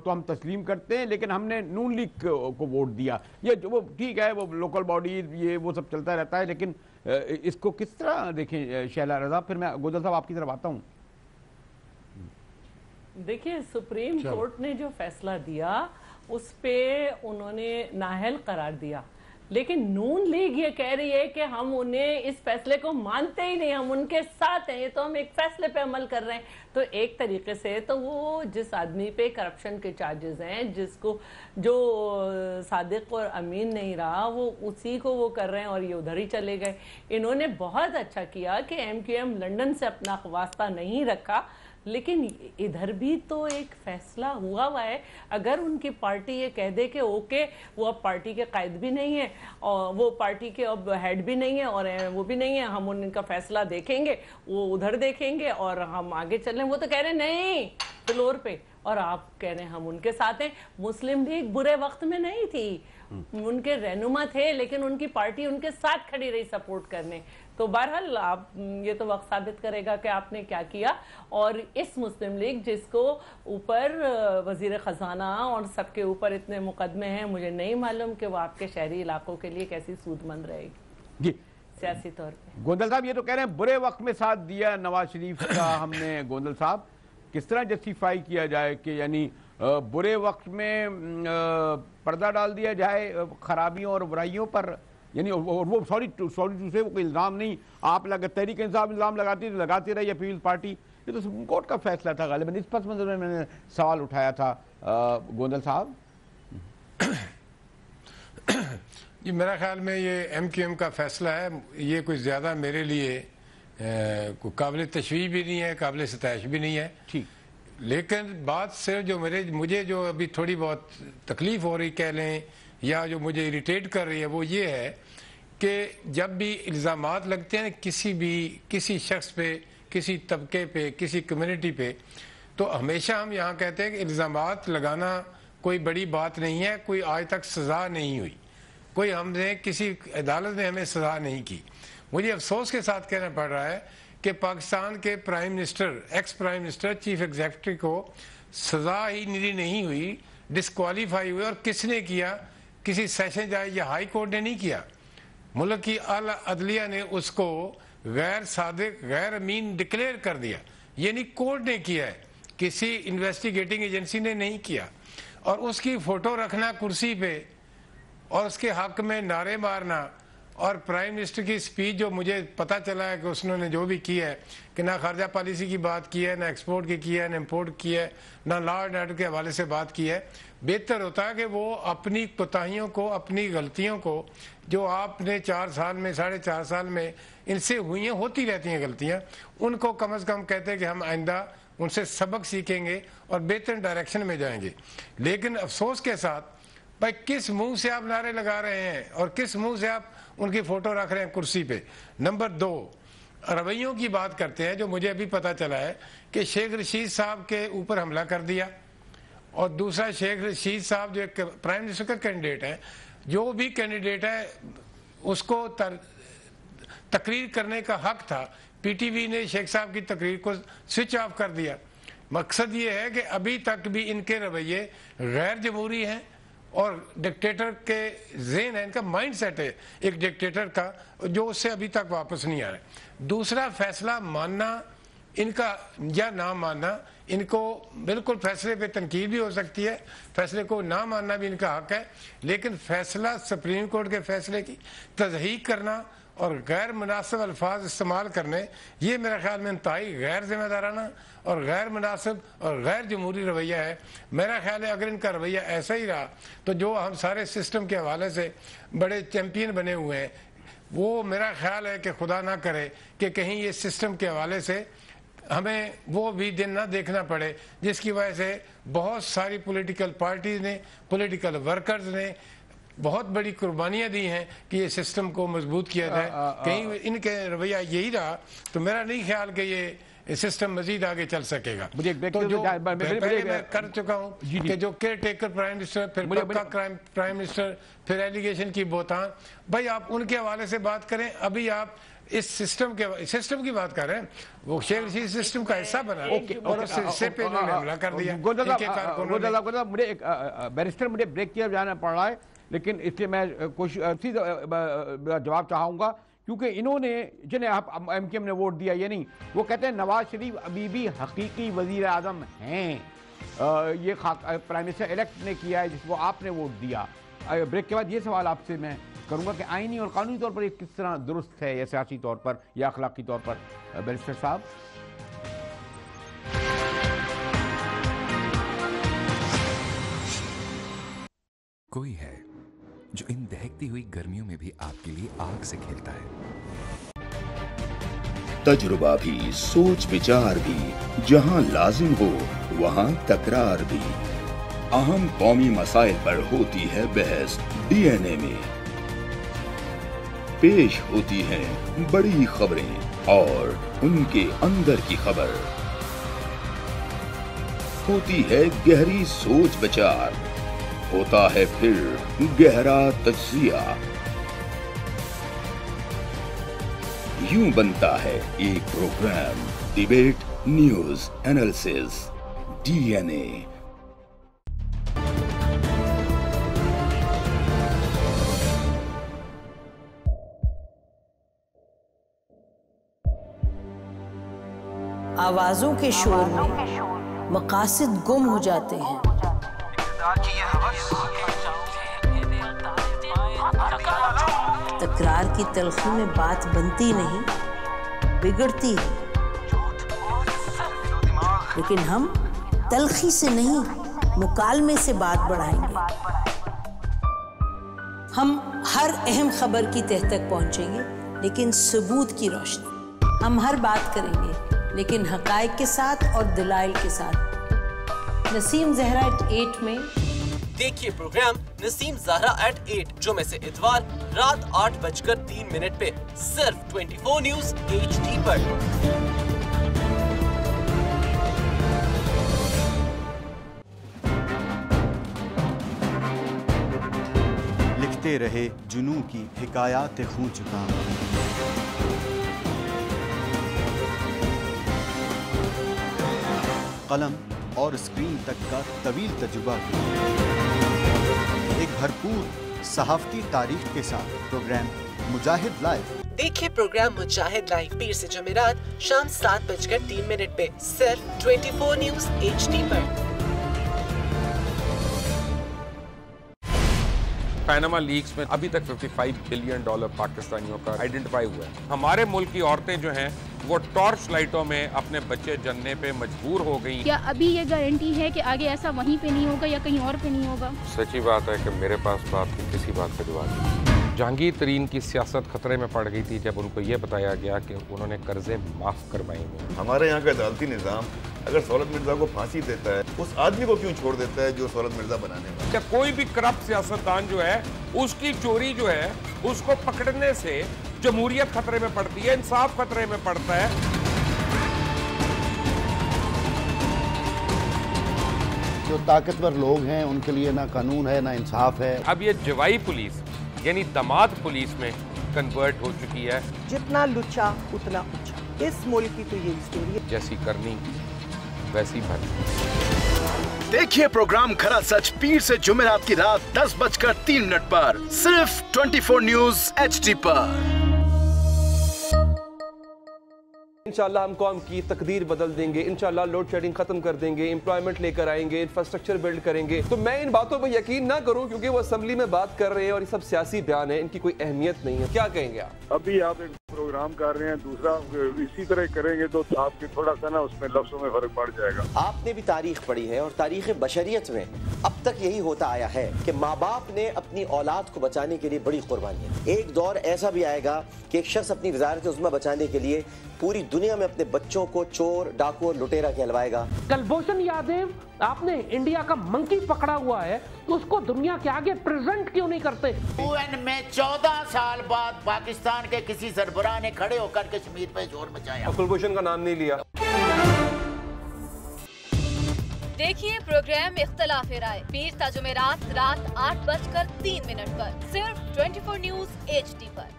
तो हम तस्लीम करते हैं, लेकिन हमने नून लीग को वोट दिया। ये वो ठीक है, वो लोकल बॉडी ये वो सब चलता रहता है, लेकिन इसको किस तरह देखें शैला रजा? फिर मैं गोदल साहब आपकी तरफ आता हूँ। देखिए, सुप्रीम कोर्ट ने जो फैसला दिया उस पे उन्होंने नाअहल करार दिया, लेकिन नून लीग ये कह रही है कि हम उन्हें इस फैसले को मानते ही नहीं, हम उनके साथ हैं, ये तो हम एक फैसले पे अमल कर रहे हैं। तो एक तरीके से तो वो जिस आदमी पे करप्शन के चार्जेस हैं, जिसको जो सादिक और अमीन नहीं रहा, वो उसी को वो कर रहे हैं और ये उधर ही चले गए। इन्होंने बहुत अच्छा किया कि MQM लंदन से अपना वास्ता नहीं रखा, लेकिन इधर भी तो एक फैसला हुआ है। अगर उनकी पार्टी ये कह दे कि ओके वो अब पार्टी के कायद भी नहीं है और वो पार्टी के अब हेड भी नहीं है और वो भी नहीं है, हम उनका फैसला देखेंगे, वो उधर देखेंगे और हम आगे चल रहे हैं, वो तो कह रहे नहीं फ्लोर पे, और आप कह रहे हैं हम उनके साथ हैं। मुस्लिम लीग बुरे वक्त में नहीं थी, उनके रहनुमा थे, लेकिन उनकी पार्टी उनके साथ खड़ी रही सपोर्ट करने। तो बहरहाल आप ये तो वक्त साबित करेगा कि आपने क्या किया। और इस मुस्लिम लीग जिसको ऊपर वजीर खजाना और सबके ऊपर इतने मुकदमे हैं, मुझे नहीं मालूम कि वो आपके शहरी इलाकों के लिए कैसी सूदमंद रहेगी। जी सियासी तौर पे। गोंदल साहब ये तो कह रहे हैं बुरे वक्त में साथ दिया नवाज शरीफ का हमने। गोंदल साहब किस तरह जस्टिफाई किया जाए कि यानी बुरे वक्त में पर्दा डाल दिया जाए खराबियों और बुराइयों पर, यानी और वो सॉरी टू से वो कोई इल्ज़ाम नहीं, आप तहरीक इंसाफ इल्ज़ाम लगाती रही पीपल्स पार्टी, ये तो सुप्रीम कोर्ट का फैसला था गालिबन। इस पस मंजर में मैंने सवाल उठाया था गोंदल साहब। जी मेरा ख्याल में ये MQM का फैसला है, ये कुछ ज़्यादा मेरे लिए कोई काबिल तशवीह भी नहीं है, काबिल सताइश भी नहीं है। ठीक, लेकिन बात सिर्फ जो मुझे जो अभी थोड़ी बहुत तकलीफ हो रही कह लें या जो मुझे इरिटेट कर रही है वो ये है कि जब भी इल्ज़ामात लगते हैं किसी शख्स पे, किसी तबके पे, किसी कम्युनिटी पे, तो हमेशा हम यहाँ कहते हैं कि इल्ज़ामात लगाना कोई बड़ी बात नहीं है, कोई आज तक सज़ा नहीं हुई, कोई हमने किसी अदालत ने हमें सज़ा नहीं की। मुझे अफसोस के साथ कहना पड़ रहा है कि पाकिस्तान के prime minister, ex prime minister, chief executive को सज़ा ही नहीं हुई, डिस्क्वालीफाई हुए। और किसने किया? किसी सेशन जज या हाई कोर्ट ने नहीं किया, मुल्क की आला अदलिया ने उसको गैर सादिक, गैर अमीन डिक्लेयर कर दिया। ये नहीं कोर्ट ने किया है, किसी इन्वेस्टिगेटिंग एजेंसी ने नहीं किया। और उसकी फ़ोटो रखना कुर्सी पे और उसके हक में नारे मारना, और प्राइम मिनिस्टर की स्पीच जो मुझे पता चला है कि उसने जो भी की है कि ना खारजा पॉलिसी की बात की है, ना एक्सपोर्ट की है, ना इम्पोर्ट की है, ना लॉ एंड ऑर्डर के हवाले से बात की है। बेहतर होता है कि वो अपनी कोताहियों को, अपनी गलतियों को, जो आपने 4 साल में, 4.5 साल में इनसे हुई हैं, होती रहती हैं गलतियाँ, उनको कम अज़ कम कहते हैं कि हम आइंदा उनसे सबक सीखेंगे और बेहतर डायरेक्शन में जाएंगे। लेकिन अफसोस के साथ भाई किस मुंह से आप नारे लगा रहे हैं और किस मुंह से आप उनकी फ़ोटो रख रहे हैं कुर्सी पे। नंबर 2, रवैयों की बात करते हैं, जो मुझे अभी पता चला है कि शेख रशीद साहब के ऊपर हमला कर दिया, और दूसरा शेख रशीद साहब जो एक प्राइम मिनिस्टर का कैंडिडेट है, जो भी कैंडिडेट है उसको तकरीर करने का हक था, PTV ने शेख साहब की तकरीर को स्विच ऑफ कर दिया। मकसद ये है कि अभी तक भी इनके रवैये गैर जमहूरी हैं और डिक्टेटर के ज़हन है, इनका माइंड सेट है एक डिक्टेटर का, जो उससे अभी तक वापस नहीं आ रहा है। दूसरा, फैसला मानना इनका या ना मानना, इनको बिल्कुल फैसले पे तनकीद भी हो सकती है, फैसले को ना मानना भी इनका हक है, लेकिन फैसला सुप्रीम कोर्ट के फैसले की तज़हीक करना और गैर मुनासिब अल्फाज इस्तेमाल करने, ये मेरे ख्याल में इंतहाई गैर जिम्मेदाराना और गैर मुनासिब और गैर जमहूरी रवैया है। मेरा ख्याल है अगर इनका रवैया ऐसा ही रहा तो जो हम सारे सिस्टम के हवाले से बड़े चैम्पियन बने हुए हैं, वो मेरा ख्याल है कि खुदा ना करे कि कहीं ये सिस्टम के हवाले से हमें वो भी दिन ना देखना पड़े जिसकी वजह से बहुत सारी पॉलिटिकल पार्टीज ने, पॉलिटिकल वर्कर्स ने बहुत बड़ी कुर्बानियां दी हैं कि ये सिस्टम को मजबूत किया जाए। कहीं इनके रवैया यही रहा तो मेरा नहीं ख्याल कि ये सिस्टम मजीद आगे चल सकेगा। तो जो पहले मैं कर चुका हूँ कि जो केयर टेकर प्राइम मिनिस्टर, फिर पक्का प्राइम मिनिस्टर, फिर एलिगेशन की बोतान, भाई आप उनके हवाले से बात करें। अभी आप इस सिस्टम की बात कर रहे हैं, वो शेख रशीद सिस्टम का हिस्सा बना और उससे पे हमला कर दिया। मुझे एक बैरिस्टर, मुझे ब्रेक किया जाना पड़ रहा है, लेकिन इसलिए मैं कोशिश जवाब चाहूँगा, क्योंकि इन्होंने जिन्हें आप MQM ने वोट दिया, ये नहीं, वो कहते हैं नवाज शरीफ अभी भी हकीकी वजीर आज़म हैं, ये प्राइम मिनिस्टर इलेक्ट ने किया है जिसको आपने वोट दिया। ब्रेक के बाद ये सवाल आपसे मैं करूँगा कि आईनी और कानूनी तौर पर ये किस तरह दुरुस्त है, या सियासी तौर पर या अखलाकी तौर पर। बैरिस्टर साहब, कोई है जो इन दहकती हुई गर्मियों में भी आपके लिए आग से खेलता है। तजुर्बा भी, सोच विचार भी, जहां लाजिम हो वहां तकरार भी। अहम कौमी मसाइल पर होती है बहस DNA में। पेश होती हैं बड़ी खबरें और उनके अंदर की खबर। होती है गहरी सोच विचार, होता है फिर गहरा तज्जिया। यूं बनता है एक program, debate news analysis DNA। आवाजों के शोर में मकासद गुम हो जाते हैं। तकरार की तलखी में बात बनती नहीं, बिगड़ती है। लेकिन हम तलखी से नहीं, मुकालमे से बात बढ़ाएंगे। हम हर अहम खबर की तह तक पहुंचेंगे, लेकिन सबूत की रोशनी। हम हर बात करेंगे, लेकिन हकायक के साथ और दलाइल के साथ। नसीम जहरा @8 में देखिए प्रोग्राम नसीम ज़हरा @8 जुमे से इतवार रात 8:03 पे सिर्फ 24 न्यूज़ HD पर। लिखते रहे जुनू की हिकायात खूं चुका, कलम और स्क्रीन तक का तवील तजुर्बा, एक भरपूर सहाफती तारीख के साथ प्रोग्राम मुजाहिद लाइव। देखिए प्रोग्राम मुजाहिद लाइव पीर से जुमेरात शाम 7:03 पे सिर्फ 24 न्यूज़ HD पर। पैनामा लीक्स में अभी तक $55 बिलियन पाकिस्तानियों का आइडेंटिफाई हुआ है। हमारे मुल्क की औरतें जो हैं वो टॉर्च लाइटों में अपने बच्चे जनने पे मजबूर हो गई। क्या अभी ये गारंटी है कि आगे ऐसा वहीं पे नहीं होगा या कहीं और पे नहीं होगा? सच्ची बात है कि मेरे पास तो आपकी किसी बात का जवाब नहीं। जहांगीर तरीन की सियासत खतरे में पड़ गई थी जब उनको ये बताया गया कि उन्होंने कर्जे माफ करवाएंगे। हमारे यहाँ का अदालती निज़ाम अगर सौलत मिर्जा को फांसी देता है, उस आदमी को क्यों छोड़ देता है जो सौलत मिर्जा बनाने वाला? क्या कोई भी करप्ट सियासतदान जो है उसकी चोरी जो है उसको पकड़ने से जमहूरियत खतरे में पड़ती है, इंसाफ खतरे में पड़ता है। जो ताकतवर लोग हैं उनके लिए ना कानून है ना इंसाफ है। अब ये जवाई पुलिस यानी दमाद पुलिस में कन्वर्ट हो चुकी है। जितना लुच्चा उतना ऊंचा। इस मुल्क की तो ये स्टोरी है। जैसी करनी वैसी भरनी। देखिए प्रोग्राम खरा सच पीर से जुमेरात की रात 10:03 पर सिर्फ 24 न्यूज़ HD पर। इंशाल्लाह हम कौम की तकदीर बदल देंगे, इंशाल्लाह लोड शेडिंग खत्म कर देंगे, एम्प्लॉयमेंट लेकर आएंगे, इंफ्रास्ट्रक्चर बिल्ड करेंगे। तो मैं इन बातों पर यकीन ना करूं क्योंकि वो असेंबली में बात कर रहे हैं और ये सब सियासी बयान है, इनकी कोई अहमियत नहीं है। क्या कहेंगे आप? अभी आप एक प्रोग्राम कर रहे हैं, दूसरा इसी तरह करेंगे तो आपके थोड़ा सा ना उसमें लफ्जों में फर्क पड़ जाएगा। आपने भी तारीख पढ़ी है और तारीख बशरियत में अब तक यही होता आया है कि माँ बाप ने अपनी औलाद को बचाने के लिए बड़ी कुर्बानियां। एक दौर ऐसा भी आएगा कि एक शख्स अपनी वजारत उज़्मा बचाने के लिए पूरी दुनिया में अपने बच्चों को चोर, डाकू और लुटेरा कहलवाएगा। कुलभूषण यादव, आपने इंडिया का मंकी पकड़ा हुआ है तो उसको दुनिया के आगे प्रेजेंट क्यों नहीं करते? UN में 14 साल बाद पाकिस्तान के किसी सरबराह ने खड़े होकर कश्मीर पे शोर मचाया। कुलभूषण का नाम नहीं लिया। देखिए प्रोग्राम इख्तलाफ राय पीर ता जुमेरात रात 8:03 पर सिर्फ 24 न्यूज़ HD पर।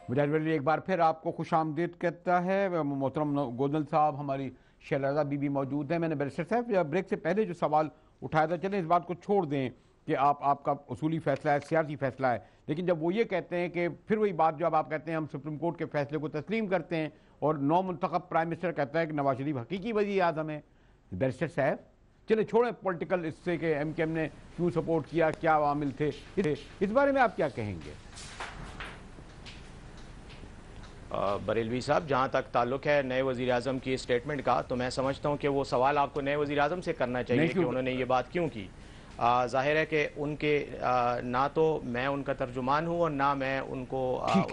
मुजाहिद एक बार फिर आपको खुशामदीद कहता है। मोहतरम गोंदल साहब, हमारी शहजादा बीबी मौजूद हैं। मैंने बैरिस्टर साहब ब्रेक से पहले जो सवाल उठाया था, चलें इस बात को छोड़ दें कि आपका उसूली फैसला है, सियासी फैसला है, लेकिन जब वो ये कहते हैं कि फिर वही बात जब आप कहते हैं हम सुप्रीम कोर्ट के फैसले को तस्लीम करते हैं और नौ मुंतखब प्राइम मिनिस्टर कहता है कि नवाज शरीफ हकीकी वज़ीर आज़म है। बैरिस्टर साहब चले छोड़ें पॉलिटिकल इससे कि MKM ने क्यों सपोर्ट किया, क्या आमिल थे, इस बारे में आप क्या कहेंगे? बरेलवी साहब, जहाँ तक ताल्लुक है नए वज़ीर आज़म की स्टेटमेंट का, तो मैं समझता हूँ कि वो सवाल आपको नए वज़ीर आज़म से करना चाहिए कि उन्होंने ये बात क्यों की। जाहिर है कि उनके ना तो मैं उनका तर्जुमान हूँ और ना मैं उनको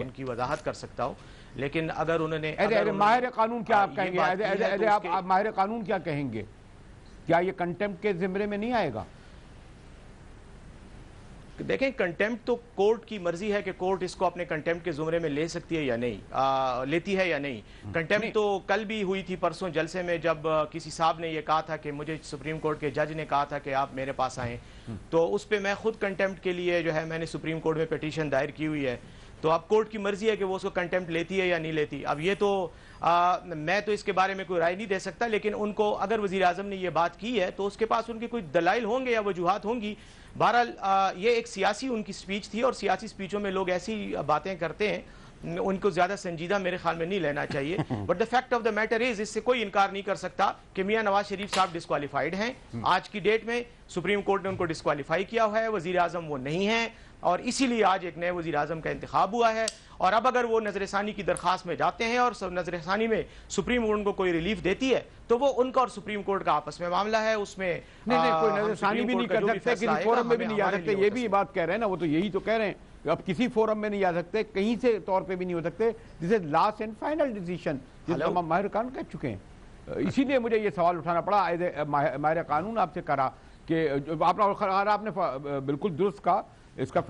उनकी वजाहत कर सकता हूँ, लेकिन अगर उन्होंने माहिर कानून क्या आप कहेंगे? आप माहिर कानून क्या कहेंगे? क्या ये कंटेम्प्ट के ज़िम्मे में नहीं आएगा? देखें, कंटेम्प्ट तो कोर्ट की मर्जी है कि कोर्ट इसको अपने कंटेम्प्ट के जुमरे में ले सकती है या नहीं, लेती है या नहीं। कंटेम्प्ट तो कल भी हुई थी परसों जलसे में, जब किसी साहब ने ये कहा था कि मुझे सुप्रीम कोर्ट के जज ने कहा था कि आप मेरे पास आएँ, तो उस पर मैं खुद कंटेम्प्ट के लिए जो है मैंने सुप्रीम कोर्ट में पिटीशन दायर की हुई है। तो अब कोर्ट की मर्जी है कि वो उसको कंटेम्प्ट लेती है या नहीं लेती। अब ये तो मैं तो इसके बारे में कोई राय नहीं दे सकता, लेकिन उनको अगर वज़ीर आज़म ने ये बात की है तो उसके पास उनके कोई दलाइल होंगे या वजूहात होंगी। बहरहाल ये एक सियासी उनकी स्पीच थी, और सियासी स्पीचों में लोग ऐसी बातें करते हैं, उनको ज्यादा संजीदा मेरे ख्याल में नहीं लेना चाहिए। But the fact of the matter is, इससे कोई इनकार नहीं कर सकता कि मियां नवाज शरीफ साहब डिस्क्वालीफाइड हैं। आज की डेट में सुप्रीम कोर्ट ने उनको डिस्क्वालीफाई किया हुआ है, वजीर आजम वो नहीं है, और इसीलिए आज एक नए वजीर आजम का इंतखाब हुआ है। और अब अगर वो नजरसानी की दरखास्त में जाते हैं और नजरसानी में सुप्रीम कोर्ट उनको कोई रिलीफ देती है, तो वो उनका और सुप्रीम कोर्ट का आपस में मामला है, उसमें नहीं कोई नजरसानी भी नहीं कर सकते, किसी फोरम में भी नहीं जा सकते, ये भी बात कह रहे हैं ना, वो तो यही तो कह रहे हैं, अब किसी फोरम में नहीं जा सकते, कहीं से तौर पे भी नहीं हो सकते। This is last and final decision, जिसको हम माहिर कानून कह चुके हैं। इसीलिए मुझे ये सवाल उठाना पड़ा, माहिर कानून आपसे करा कि आपने बिल्कुल दुरुस्त कहा, इसका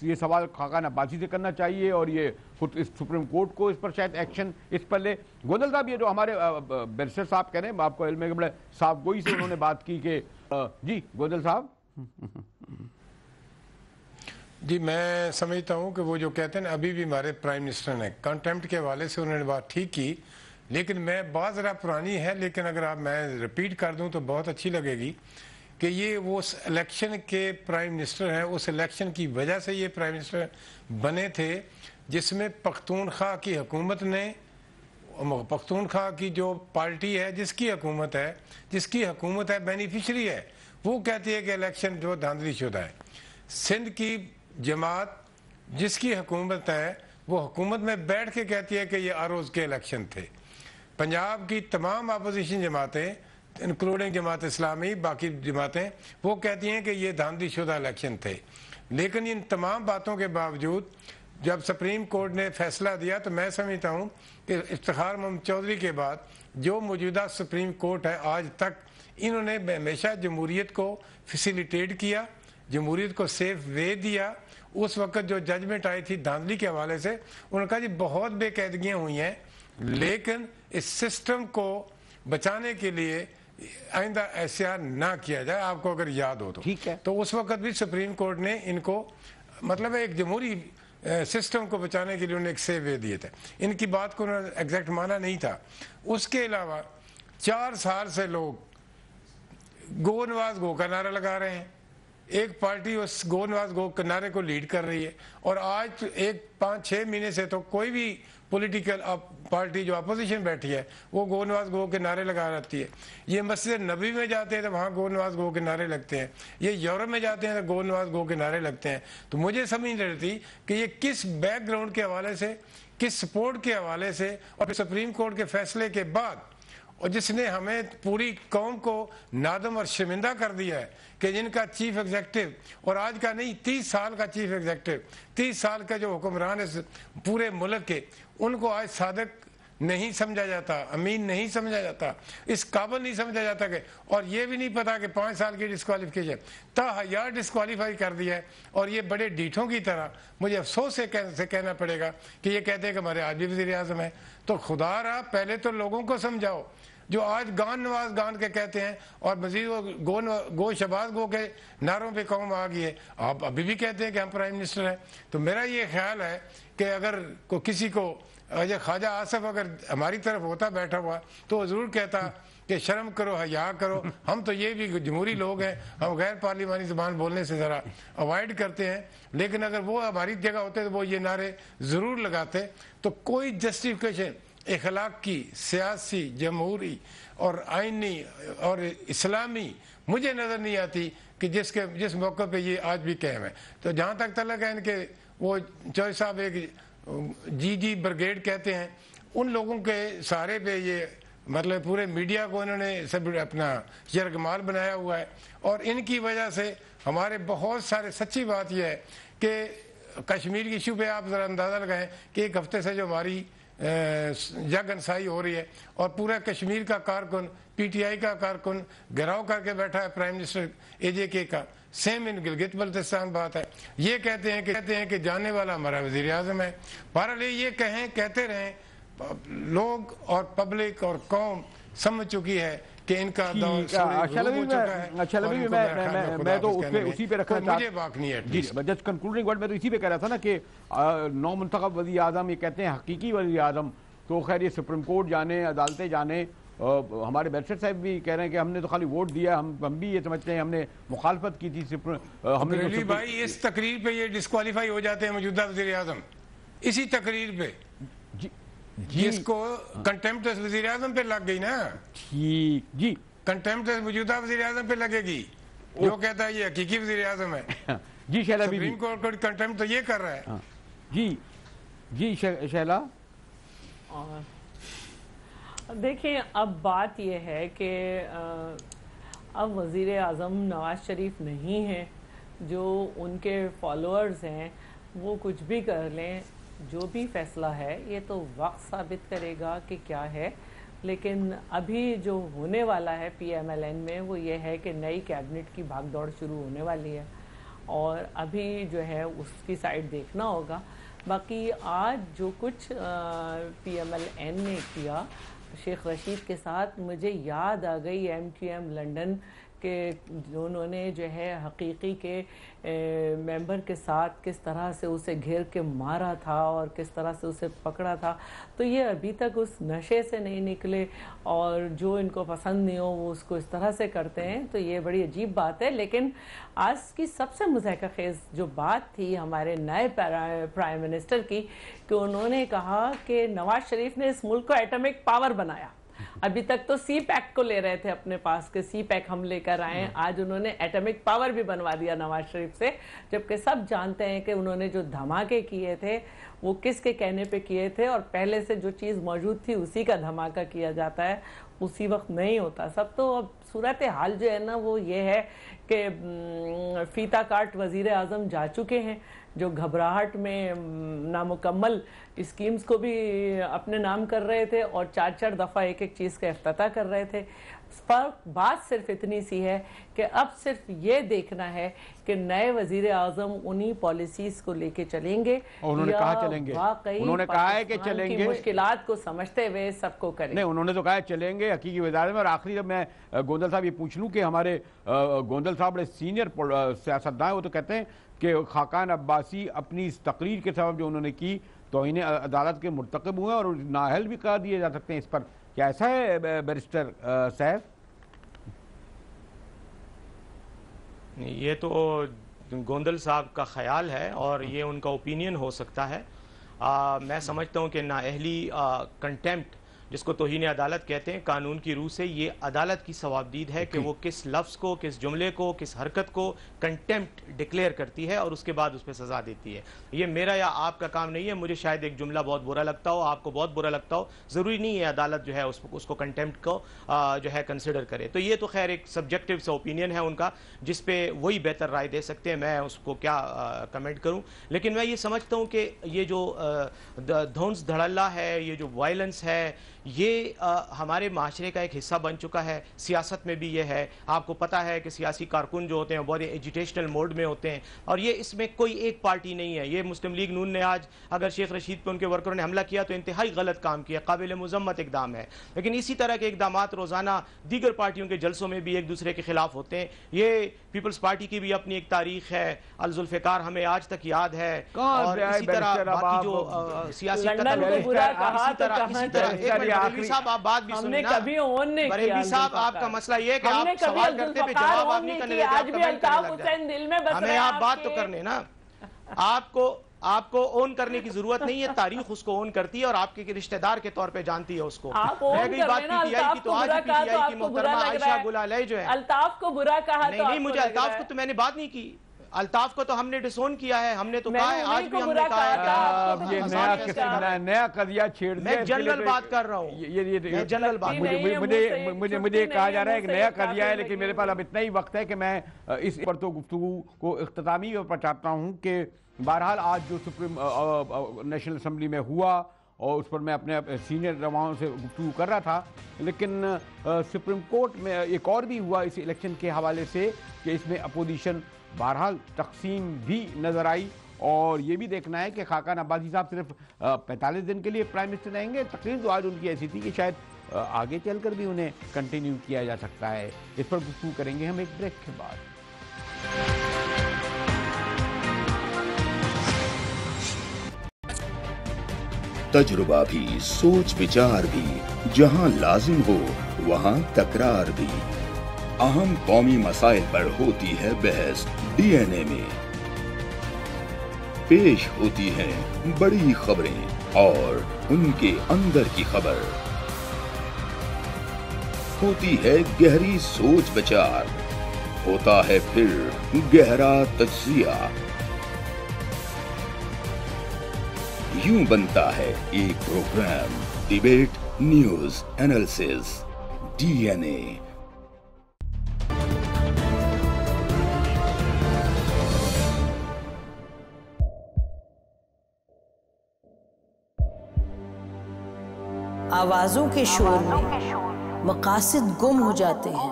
ये सवाल खाकान अब्बासी से करना चाहिए, और ये खुद इस सुप्रीम कोर्ट को इस पर शायद एक्शन इस पर ले। गोंदल साहब, ये जो हमारे बैरिस्टर साहब कह रहे हैं, आपको इल्म है कि बड़े साफ गोई से उन्होंने बात की कि जी गोंदल साहब। जी, मैं समझता हूँ कि वो जो कहते हैं ना, अभी भी हमारे प्राइम मिनिस्टर ने कंटेम्प्ट के हवाले से उन्होंने बात ठीक की, लेकिन मैं बात ज़रा पुरानी है, लेकिन अगर आप मैं रिपीट कर दूँ तो बहुत अच्छी लगेगी कि ये वो इलेक्शन के प्राइम मिनिस्टर हैं, उस इलेक्शन की वजह से ये प्राइम मिनिस्टर बने थे, जिसमें पख्तूनख्वा की हुकूमत ने, पख्तूनख्वा की जो पार्टी है जिसकी हुकूमत है बेनिफिशरी है, वो कहती है कि इलेक्शन जो धांधली शुदा है। सिंध की जमात जिसकी हुकूमत है, वो हुकूमत में बैठ के कहती है कि ये आरोज़ के इलेक्शन थे। पंजाब की तमाम अपोजिशन जमातें इंक्लूडिंग जमात इस्लामी, बाकी जमातें, वो कहती हैं कि ये धांधलीशुदा इलेक्शन थे। लेकिन इन तमाम बातों के बावजूद जब सुप्रीम कोर्ट ने फैसला दिया, तो मैं समझता हूँ कि इफ्तिखार मोहम्मद चौधरी के बाद जो मौजूदा सुप्रीम कोर्ट है, आज तक इन्होंने हमेशा जमहूरियत को फैसिलिटेट किया, जमहूरियत को सेफ वे दिया। उस वक्त जो जजमेंट आई थी धांधली के हवाले से, उन्होंने कहा जी बहुत बेकायदगियाँ हुई हैं, लेकिन इस सिस्टम को बचाने के लिए आइंदा ऐसा ना किया जाए। आपको अगर याद हो तो ठीक है, तो उस वक्त भी सुप्रीम कोर्ट ने इनको मतलब एक जमहूरी सिस्टम को बचाने के लिए उन्होंने एक सेव वे दिए थे। इनकी बात को उन्होंने एग्जैक्ट माना नहीं था। उसके अलावा 4 साल से लोग गो नवाज गो का नारा लगा रहे हैं, एक पार्टी उस गो नवाज गो के नारे को लीड कर रही है, और आज एक 5-6 महीने से तो कोई भी पॉलिटिकल पार्टी जो अपोजिशन बैठी है वो गो नवाज गो के नारे लगा रहती है। ये मस्जिद नबी में जाते हैं तो वहाँ गो नवाज गो के नारे लगते हैं, ये यूरोप में जाते हैं तो गो नवाज गो के नारे लगते हैं। तो मुझे समझ नहीं रहती कि ये किस बैकग्राउंड के हवाले से, किस सपोर्ट के हवाले से, और सुप्रीम कोर्ट के फैसले के बाद, और जिसने हमें पूरी कौम को नादम और शर्मिंदा कर दिया है कि जिनका चीफ एग्जेक्टिव, और आज का नहीं 30 साल का चीफ एग्जेक्टिव, 30 साल का जो हुक्मरान है पूरे मुल्क के, उनको आज सादक नहीं समझा जाता, अमीन नहीं समझा जाता, इस काबिल नहीं समझा जाता कि, और ये भी नहीं पता कि 5 साल की डिस्क्वालिफिकेशन ताहया डिस्क्वालीफाई कर दिया है। और ये बड़े डीठों की तरह मुझे अफसोस से कहना पड़ेगा कि ये कहते हैं कि हमारे आज भी वज़ीर आज़म है। तो खुदा रहा, पहले तो लोगों को समझाओ जो आज गान नवाज गान के कहते हैं, और मजीद गो शबाज गो के नारों पे कौम आ गई है। आप अभी भी कहते हैं कि हम प्राइम मिनिस्टर हैं। तो मेरा ये ख्याल है कि अगर किसी को ख्वाजा आसफ अगर हमारी तरफ होता बैठा हुआ तो वो ज़रूर कहता कि शर्म करो, हया करो, हम तो ये भी जमहूरी लोग हैं, हम गैर पार्लिमानी ज़बान बोलने से ज़रा अवॉइड करते हैं। लेकिन अगर वो हमारी जगह होते तो वो ये नारे ज़रूर लगाते। तो कोई जस्टिफिकेशन अखलाकी, सियासी, जमहूरी और आइनी और इस्लामी मुझे नज़र नहीं आती कि जिस मौके पे ये आज भी कायम है। तो जहाँ तक तलक है इनके, वो चौधरी साहब एक जी ब्रिगेड कहते हैं, उन लोगों के सहारे पे ये मतलब पूरे मीडिया को इन्होंने सब अपना यरगमाल बनाया हुआ है। और इनकी वजह से हमारे बहुत सारे, सच्ची बात यह है कि कश्मीर की इशू पे आप ज़रा अंदाज़ा लगाएं कि एक हफ्ते से जो हमारी जगनसाई हो रही है और पूरा कश्मीर का कारकुन, पीटीआई का कारकुन घेराव करके बैठा है प्राइम मिनिस्टर AJK का। सेम इन गिलगित बल्तिस्तान बात है। ये कहते हैं कि जाने वाला हमारा वजीर आजम है। बहरहाल ये कहते रहें, लोग और पब्लिक और कौम समझ चुकी है कि इनका दौर मैं तो उसी पे रखना चाहता, मुझे बात नहीं है जी जस्ट कंक्लूडिंग वर्ड मैं तो इसी पे कह रहा था ना कि नौ मुंतखब वज़ीर आज़म ये कहते हैं हकीकी वज़ीर आज़म, तो खैर ये सुप्रीम कोर्ट जाने, अदालतें जाने। हमारे बैरिस्टर साहब भी कह रहे हैं कि हमने तो खाली वोट दिया, हम भी ये समझते हैं हमने मुखालफत की थी। हमने भाई इस तकरीर पे ये डिस्क्वालीफाई हो जाते हैं मौजूदा वज़ीर आज़म, इसी तकरीर पे जिसको कंटेम्प्ट वज़ीर आज़म पे लग गई ना। ठीक जी, कंटेम्प्ट मौजूदा वज़ीर आज़म पे लगेगी। जो कहता है ये हकीकी वज़ीर आज़म है जी। शैला बीबी, सुप्रीम कोर्ट कंटेम्प्ट तो ये कर रहा है। जी शैला, देखिए अब बात यह है कि अब वज़ीर आज़म नवाज़ शरीफ नहीं है, जो उनके फॉलोअर्स हैं वो कुछ भी कर लें, जो भी फैसला है ये तो वक्त साबित करेगा कि क्या है। लेकिन अभी जो होने वाला है PMLN में वो ये है कि नई कैबिनेट की भागदौड़ शुरू होने वाली है और अभी जो है उसकी साइड देखना होगा। बाकी आज जो कुछ PMLN ने किया शेख रशीद के साथ, मुझे याद आ गई MQM लंदन के उन्होंने जो है हकीकी के मेंबर के साथ किस तरह से उसे घेर के मारा था और किस तरह से उसे पकड़ा था। तो ये अभी तक उस नशे से नहीं निकले और जो इनको पसंद नहीं हो वो उसको इस तरह से करते हैं, तो ये बड़ी अजीब बात है। लेकिन आज की सबसे मुज़ाहिक़ाखेज़ जो बात थी हमारे नए प्राइम मिनिस्टर की, कि उन्होंने कहा कि नवाज़ शरीफ ने इस मुल्क को एटॉमिक पावर बनाया। अभी तक तो CPAC को ले रहे थे अपने पास के CPAC हम लेकर आए, आज उन्होंने एटॉमिक पावर भी बनवा दिया नवाज शरीफ से, जबकि सब जानते हैं कि उन्होंने जो धमाके किए थे वो किसके कहने पे किए थे और पहले से जो चीज़ मौजूद थी उसी का धमाका किया जाता है, उसी वक्त नहीं होता सब। तो अब सूरत हाल जो है ना वो ये है कि फीता काट वज़ीर आज़म जा चुके हैं, जो घबराहट में नामुकम्मल स्कीम्स को भी अपने नाम कर रहे थे और 4-4 दफ़ा एक चीज़ का इफ्तिताह कर रहे थे। पर बात सिर्फ इतनी सी है कि अब सिर्फ ये देखना है कि नए वज़ीर आज़म उन्हीं पॉलिसीज़ को लेके चलेंगे। उन्होंने कहा चलेंगे, उन्होंने कहा है कि चलेंगे, मुश्किलात को समझते हुए सबको करेंगे। नहीं, उन्होंने तो कहा है चलेंगे हकीकी वज़ारत में। और आखिरी जब मैं गोंदल साहब ये पूछ लूँ कि हमारे गोंदल साहब बड़े सीनियर सियासतदान हैं, वो तो कहते हैं कि खाकान अब्बासी अपनी इस तकरीर के सबब जो उन्होंने की तौहीन अदालत के मुर्तकब हुए और नाअहल भी करा दिए जा सकते हैं। इस पर क्या ऐसा है बैरिस्टर साहब? ये तो गोंदल साहब का ख्याल है और ये उनका ओपिनियन हो सकता है। मैं समझता हूँ कि नाअहली कंटेम्प्ट जिसको तौहीन अदालत कहते हैं, कानून की रूह से ये अदालत की सवाबदीद है कि वो किस लफ्ज़ को, किस जुमले को, किस हरकत को कंटेम्प्ट डिक्लेयर करती है और उसके बाद उस पर सज़ा देती है। ये मेरा या आपका काम नहीं है। मुझे शायद एक जुमला बहुत बुरा लगता हो, आपको बहुत बुरा लगता हो, ज़रूरी नहीं है अदालत जो है उसको कंटेम्प्ट को जो है कंसिडर करे। तो ये तो खैर एक सब्जेक्टिव सा ओपिनियन है उनका, जिस पे वही बेहतर राय दे सकते हैं, मैं उसको क्या कमेंट करूँ। लेकिन मैं ये समझता हूँ कि ये जो धौंस धड़ल्ला है, ये जो वायलेंस है, ये हमारे माशरे का एक हिस्सा बन चुका है। सियासत में भी ये है। आपको पता है कि सियासी कारकुन जो होते हैं बहुत एजिटेशनल मोड में होते हैं और ये इसमें कोई एक पार्टी नहीं है। ये मुस्लिम लीग नून ने आज अगर शेख रशीद पे उनके वर्करों ने हमला किया तो इंतहाई गलत काम किया, काबिल मुजम्मत इकदाम है। लेकिन इसी तरह के इकदाम रोज़ाना दीगर पार्टियों के जलसों में भी एक दूसरे के खिलाफ होते हैं। ये पीपल्स पार्टी की भी अपनी एक तारीख है, अल-जुल्फ़िकार हमें आज तक याद है। और इसी तरह बाकी जो सियासी बरेलवी साहब आप बात भी सुनिए ना। बरेलवी साहब आपका मसला ये है कि आप सवाल करते पे जवाब आप नहीं करने देते। हमें आप बात तो करने ना, आपको ओन करने की जरूरत नहीं है। तारीख उसको ओन करती है और आपके रिश्तेदार के तौर पे जानती है उसको। रह गई बात पीटीआई की, तो आज पीटीआई की मोहतरमा आयशा गुलालै जो है, अल्ताफ को बुरा कहा। नहीं, मुझे अल्ताफ को तो मैंने बात नहीं की। अल्ताफ को तो हमने डिसोन किया है, हमने तो कहा है, आज भी हमने कहा है। ये नया कदिया छेड़ दिया। मैं जनरल बात कर रहा हूँ, ये जनरल बात। मुझे कहा जा रहा है कि नया कदिया है, लेकिन मेरे पास अब इतना ही वक्त है कि मैं इस पर तो गुफ्तगू को इख्तितामी पर चाहता हूँ कि बहरहाल आज जो सुप्रीम नेशनल असम्बली में हुआ और उस पर मैं अपने सीनियर रवाओं से गुफ्तगू कर रहा था। लेकिन सुप्रीम कोर्ट में एक और भी हुआ इस इलेक्शन के हवाले से कि इसमें अपोजिशन बहरहाल तकसीम भी नज़र आई। और ये भी देखना है कि खाकान अब्बासी साहब सिर्फ 45 दिन के लिए प्राइम मिनिस्टर रहेंगे। तकरीर तो आज उनकी ऐसी थी कि शायद आगे चलकर भी उन्हें कंटिन्यू किया जा सकता है। इस पर गुफ्तगू करेंगे हम एक ब्रेक के बाद। तजुर्बा भी, सोच विचार भी, जहां लाजिम हो वहां तकरार भी। अहम कौमी मसाइल पर होती है बहस डीएनए में। पेश होती हैं बड़ी खबरें और उनके अंदर की खबर। होती है गहरी सोच विचार, होता है फिर गहरा तज्जिया। यूं बनता है एक program debate news analysis DNA. आवाजों के शोर में मकासद गुम हो जाते हैं।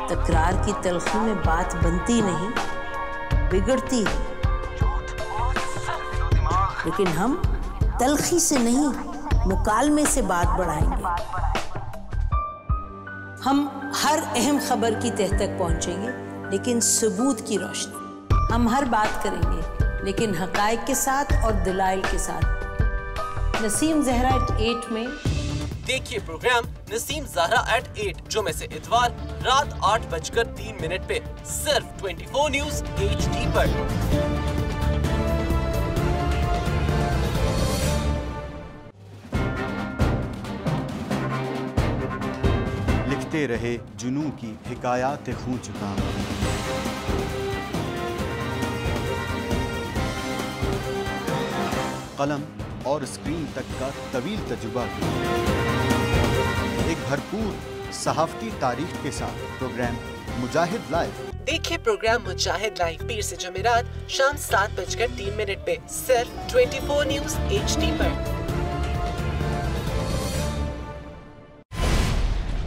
तकरार की तलखी में बात बनती नहीं, बिगड़ती है। लेकिन हम तलखी से नहीं, मुकालमे से बात बढ़ाएंगे। हम हर अहम खबर की तह तक पहुंचेंगे, लेकिन सबूत की रोशनी। हम हर बात करेंगे, लेकिन हकायक के साथ और दलाइल के साथ। नसीम ज़हरा @8 में देखिए प्रोग्राम नसीम ज़हरा @8 जुमे से इतवार रात 8:03 पे सिर्फ 24 न्यूज HD पर। लिखते रहे जुनून की हिकायात खून चुका। कलम और स्क्रीन तक का तवील तजुर्बा। एक भरपूर सहाफती तारीख के साथ प्रोग्राम मुजाहिद लाइव। देखिए प्रोग्राम मुजाहिद लाइव पीर से जुमेरात शाम 7:03 पे सिर्फ 24 न्यूज HD पर।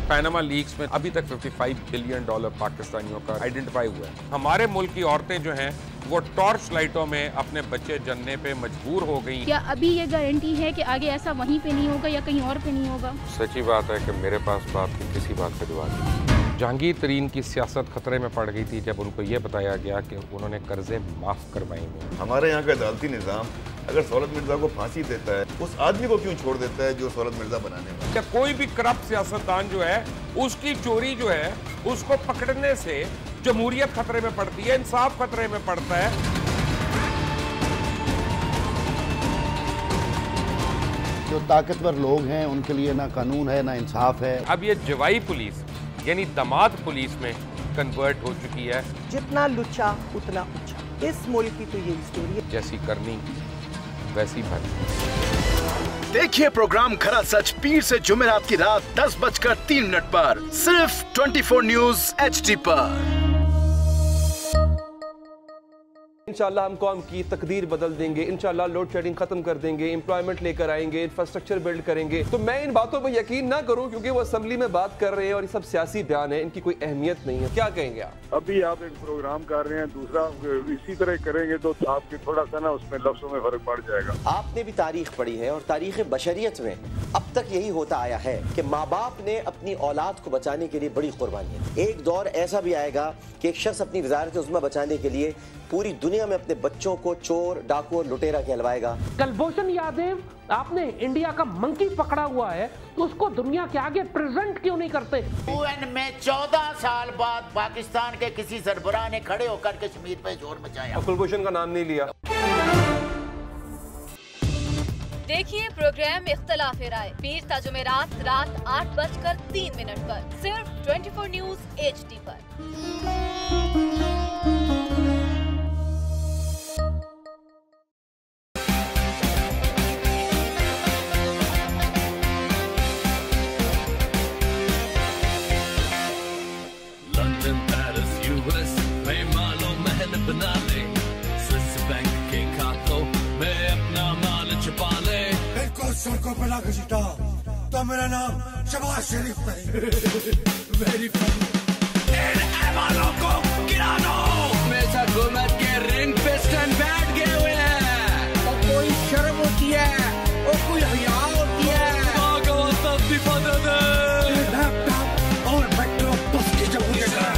पैनामा लीक्स में अभी तक $55 बिलियन पाकिस्तानियों का आइडेंटिफाई हुआ है। हमारे मुल्क की औरतें जो हैं वो टॉर्च लाइटों में अपने बच्चे जनने पे मजबूर हो गई। क्या अभी ये गारंटी है कि आगे ऐसा वहीं पे नहीं होगा या कहीं और पे नहीं होगा? सच्ची बात है कि मेरे पास बाप की किसी बात पे दुआ नहीं। जहांगीर तरीन की सियासत खतरे में पड़ गई थी जब उनको ये बताया गया कि उन्होंने कर्जे माफ करवाएंगे। हमारे यहाँ का अदालती निज़ाम अगर सौलत मिर्जा को फांसी देता है, उस आदमी को क्यों छोड़ देता है जो सौलत मिर्जा बनाने वाला? क्या कोई भी करप्ट सियासतदान जो है उसकी चोरी जो है उसको पकड़ने से जमहूरियत खतरे में पड़ती है, इंसाफ खतरे में पड़ता है। जो ताकतवर लोग हैं उनके लिए ना कानून है ना इंसाफ है। अब ये जवाई पुलिस यानी दमाद पुलिस में कन्वर्ट हो चुकी है। जितना लुच्चा उतना ऊंचा। इस मुल्क की तो ये स्टोरी है। जैसी करनी वैसी भरनी। देखिए प्रोग्राम खरा सच पीर से जुमेरात की रात 10:03 पर सिर्फ 24 न्यूज HD पर। इंशाल्लाह हम कौम की तकदीर बदल देंगे, इंशाल्लाह लोड शेडिंग खत्म कर देंगे, एम्प्लॉयमेंट लेकर आएंगे, इंफ्रास्ट्रक्चर बिल्ड करेंगे। तो मैं इन बातों पर यकीन ना करूं क्योंकि वो असेंबली में बात कर रहे हैं और ये सब सियासी बयान है, इनकी कोई अहमियत नहीं है। क्या कहेंगे आप? अभी आप एक प्रोग्राम कर रहे हैं, दूसरा इसी तरह करेंगे तो आपके थोड़ा सा ना उसमें लफ्जों में फर्क पड़ जाएगा। आपने भी तारीख पढ़ी है और तारीख बशरियत में अब तक यही होता आया है कि माँ बाप ने अपनी औलाद को बचाने के लिए बड़ी कुर्बानियां। एक दौर ऐसा भी आएगा कि एक शख्स अपनी वजारत उज़्मा बचाने के लिए पूरी दुनिया में अपने बच्चों को चोर, डाकू और लुटेरा कहलवाएगा। कुलभूषण यादव, आपने इंडिया का मंकी पकड़ा हुआ है तो उसको दुनिया के आगे प्रेजेंट क्यों नहीं करते? UN में 14 साल बाद पाकिस्तान के किसी सरबराह ने खड़े होकर कश्मीर पे जोर मचाया। कुलभूषण का नाम नहीं लिया। देखिए प्रोग्राम इख्तलाफ राय पीर ता जुमेरात रात 8:03 पर सिर्फ 24 न्यूज HD पर। आगे जीता तो मेरा नाम शहबाज शरीफ नहीं। वेरी फनी वालों को गिरा दो। हमेशा हुकूमत के रिंग पे स्टैंड बैठ गए हुए हैं। और कोई शर्म होती है और कोई हया होती है। लैपटॉप और बैकड्रॉप बस की जमहूरियत है।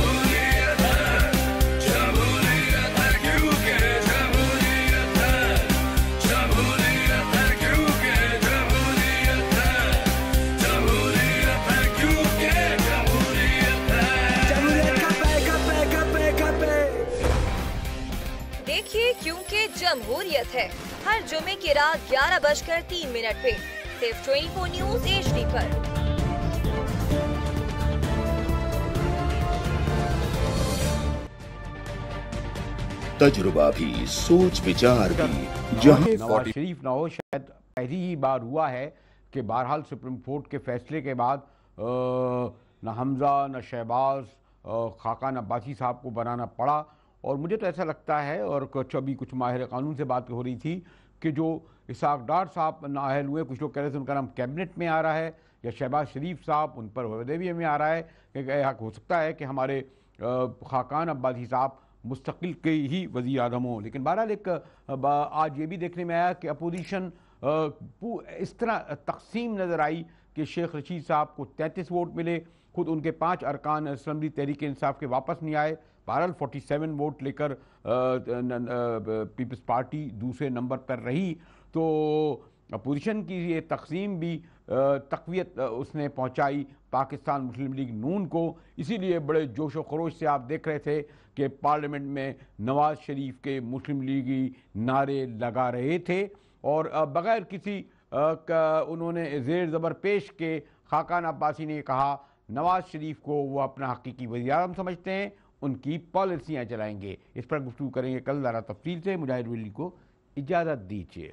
देखिए क्योंकि जमहूरियत है हर जुमे की रात 11:03 पे सिर्फ 24 न्यूज HD पर। तजुर्बा भी, सोच विचार भी, जहां नवाज शरीफ ना हो, शायद पहली ही बार हुआ है कि बहरहाल सुप्रीम कोर्ट के फैसले के बाद न हमजा न शहबाज खाकान अब्बासी साहब को बनाना पड़ा। और मुझे तो ऐसा लगता है, और कुछ माहिर कानून से बात हो रही थी कि जो इसाक डार साहब नाअहल हुए, कुछ लोग कह रहे थे उनका नाम कैबिनेट में आ रहा है, या शहबाज शरीफ साहब उन पर वदेविये में आ रहा है कि हो सकता है कि हमारे खाकान अब्बासी साहब मुस्तकिल के ही वज़ीर आज़म हों। लेकिन बहरहाल एक आज ये भी देखने में आया कि अपोजिशन इस तरह तकसीम नज़र आई कि शेख रशीद साहब को 33 वोट मिले, खुद उनके 5 अरकान असम्बली तहरीक इंसाफ के वापस नहीं आए। बहरहाल 47 वोट लेकर पीपल्स पार्टी दूसरे नंबर पर रही। तो अपोजिशन की ये तकसीम भी तक़वियत उसने पहुंचाई पाकिस्तान मुस्लिम लीग नून को। इसीलिए बड़े जोश व खरोश से आप देख रहे थे कि पार्लियामेंट में नवाज शरीफ के मुस्लिम लीगी नारे लगा रहे थे, और बग़ैर किसी उन्होंने ज़ेर ज़बर पेश के खाकान अब्बासी ने कहा नवाज शरीफ को वो अपना हकीकी वज़ीर आज़म समझते हैं, उनकी पॉलिसियाँ चलाएंगे। इस पर गुफ्तगू करेंगे कल ज़रा तफसील से। मुजाहिद वली को इजाज़त दीजिए।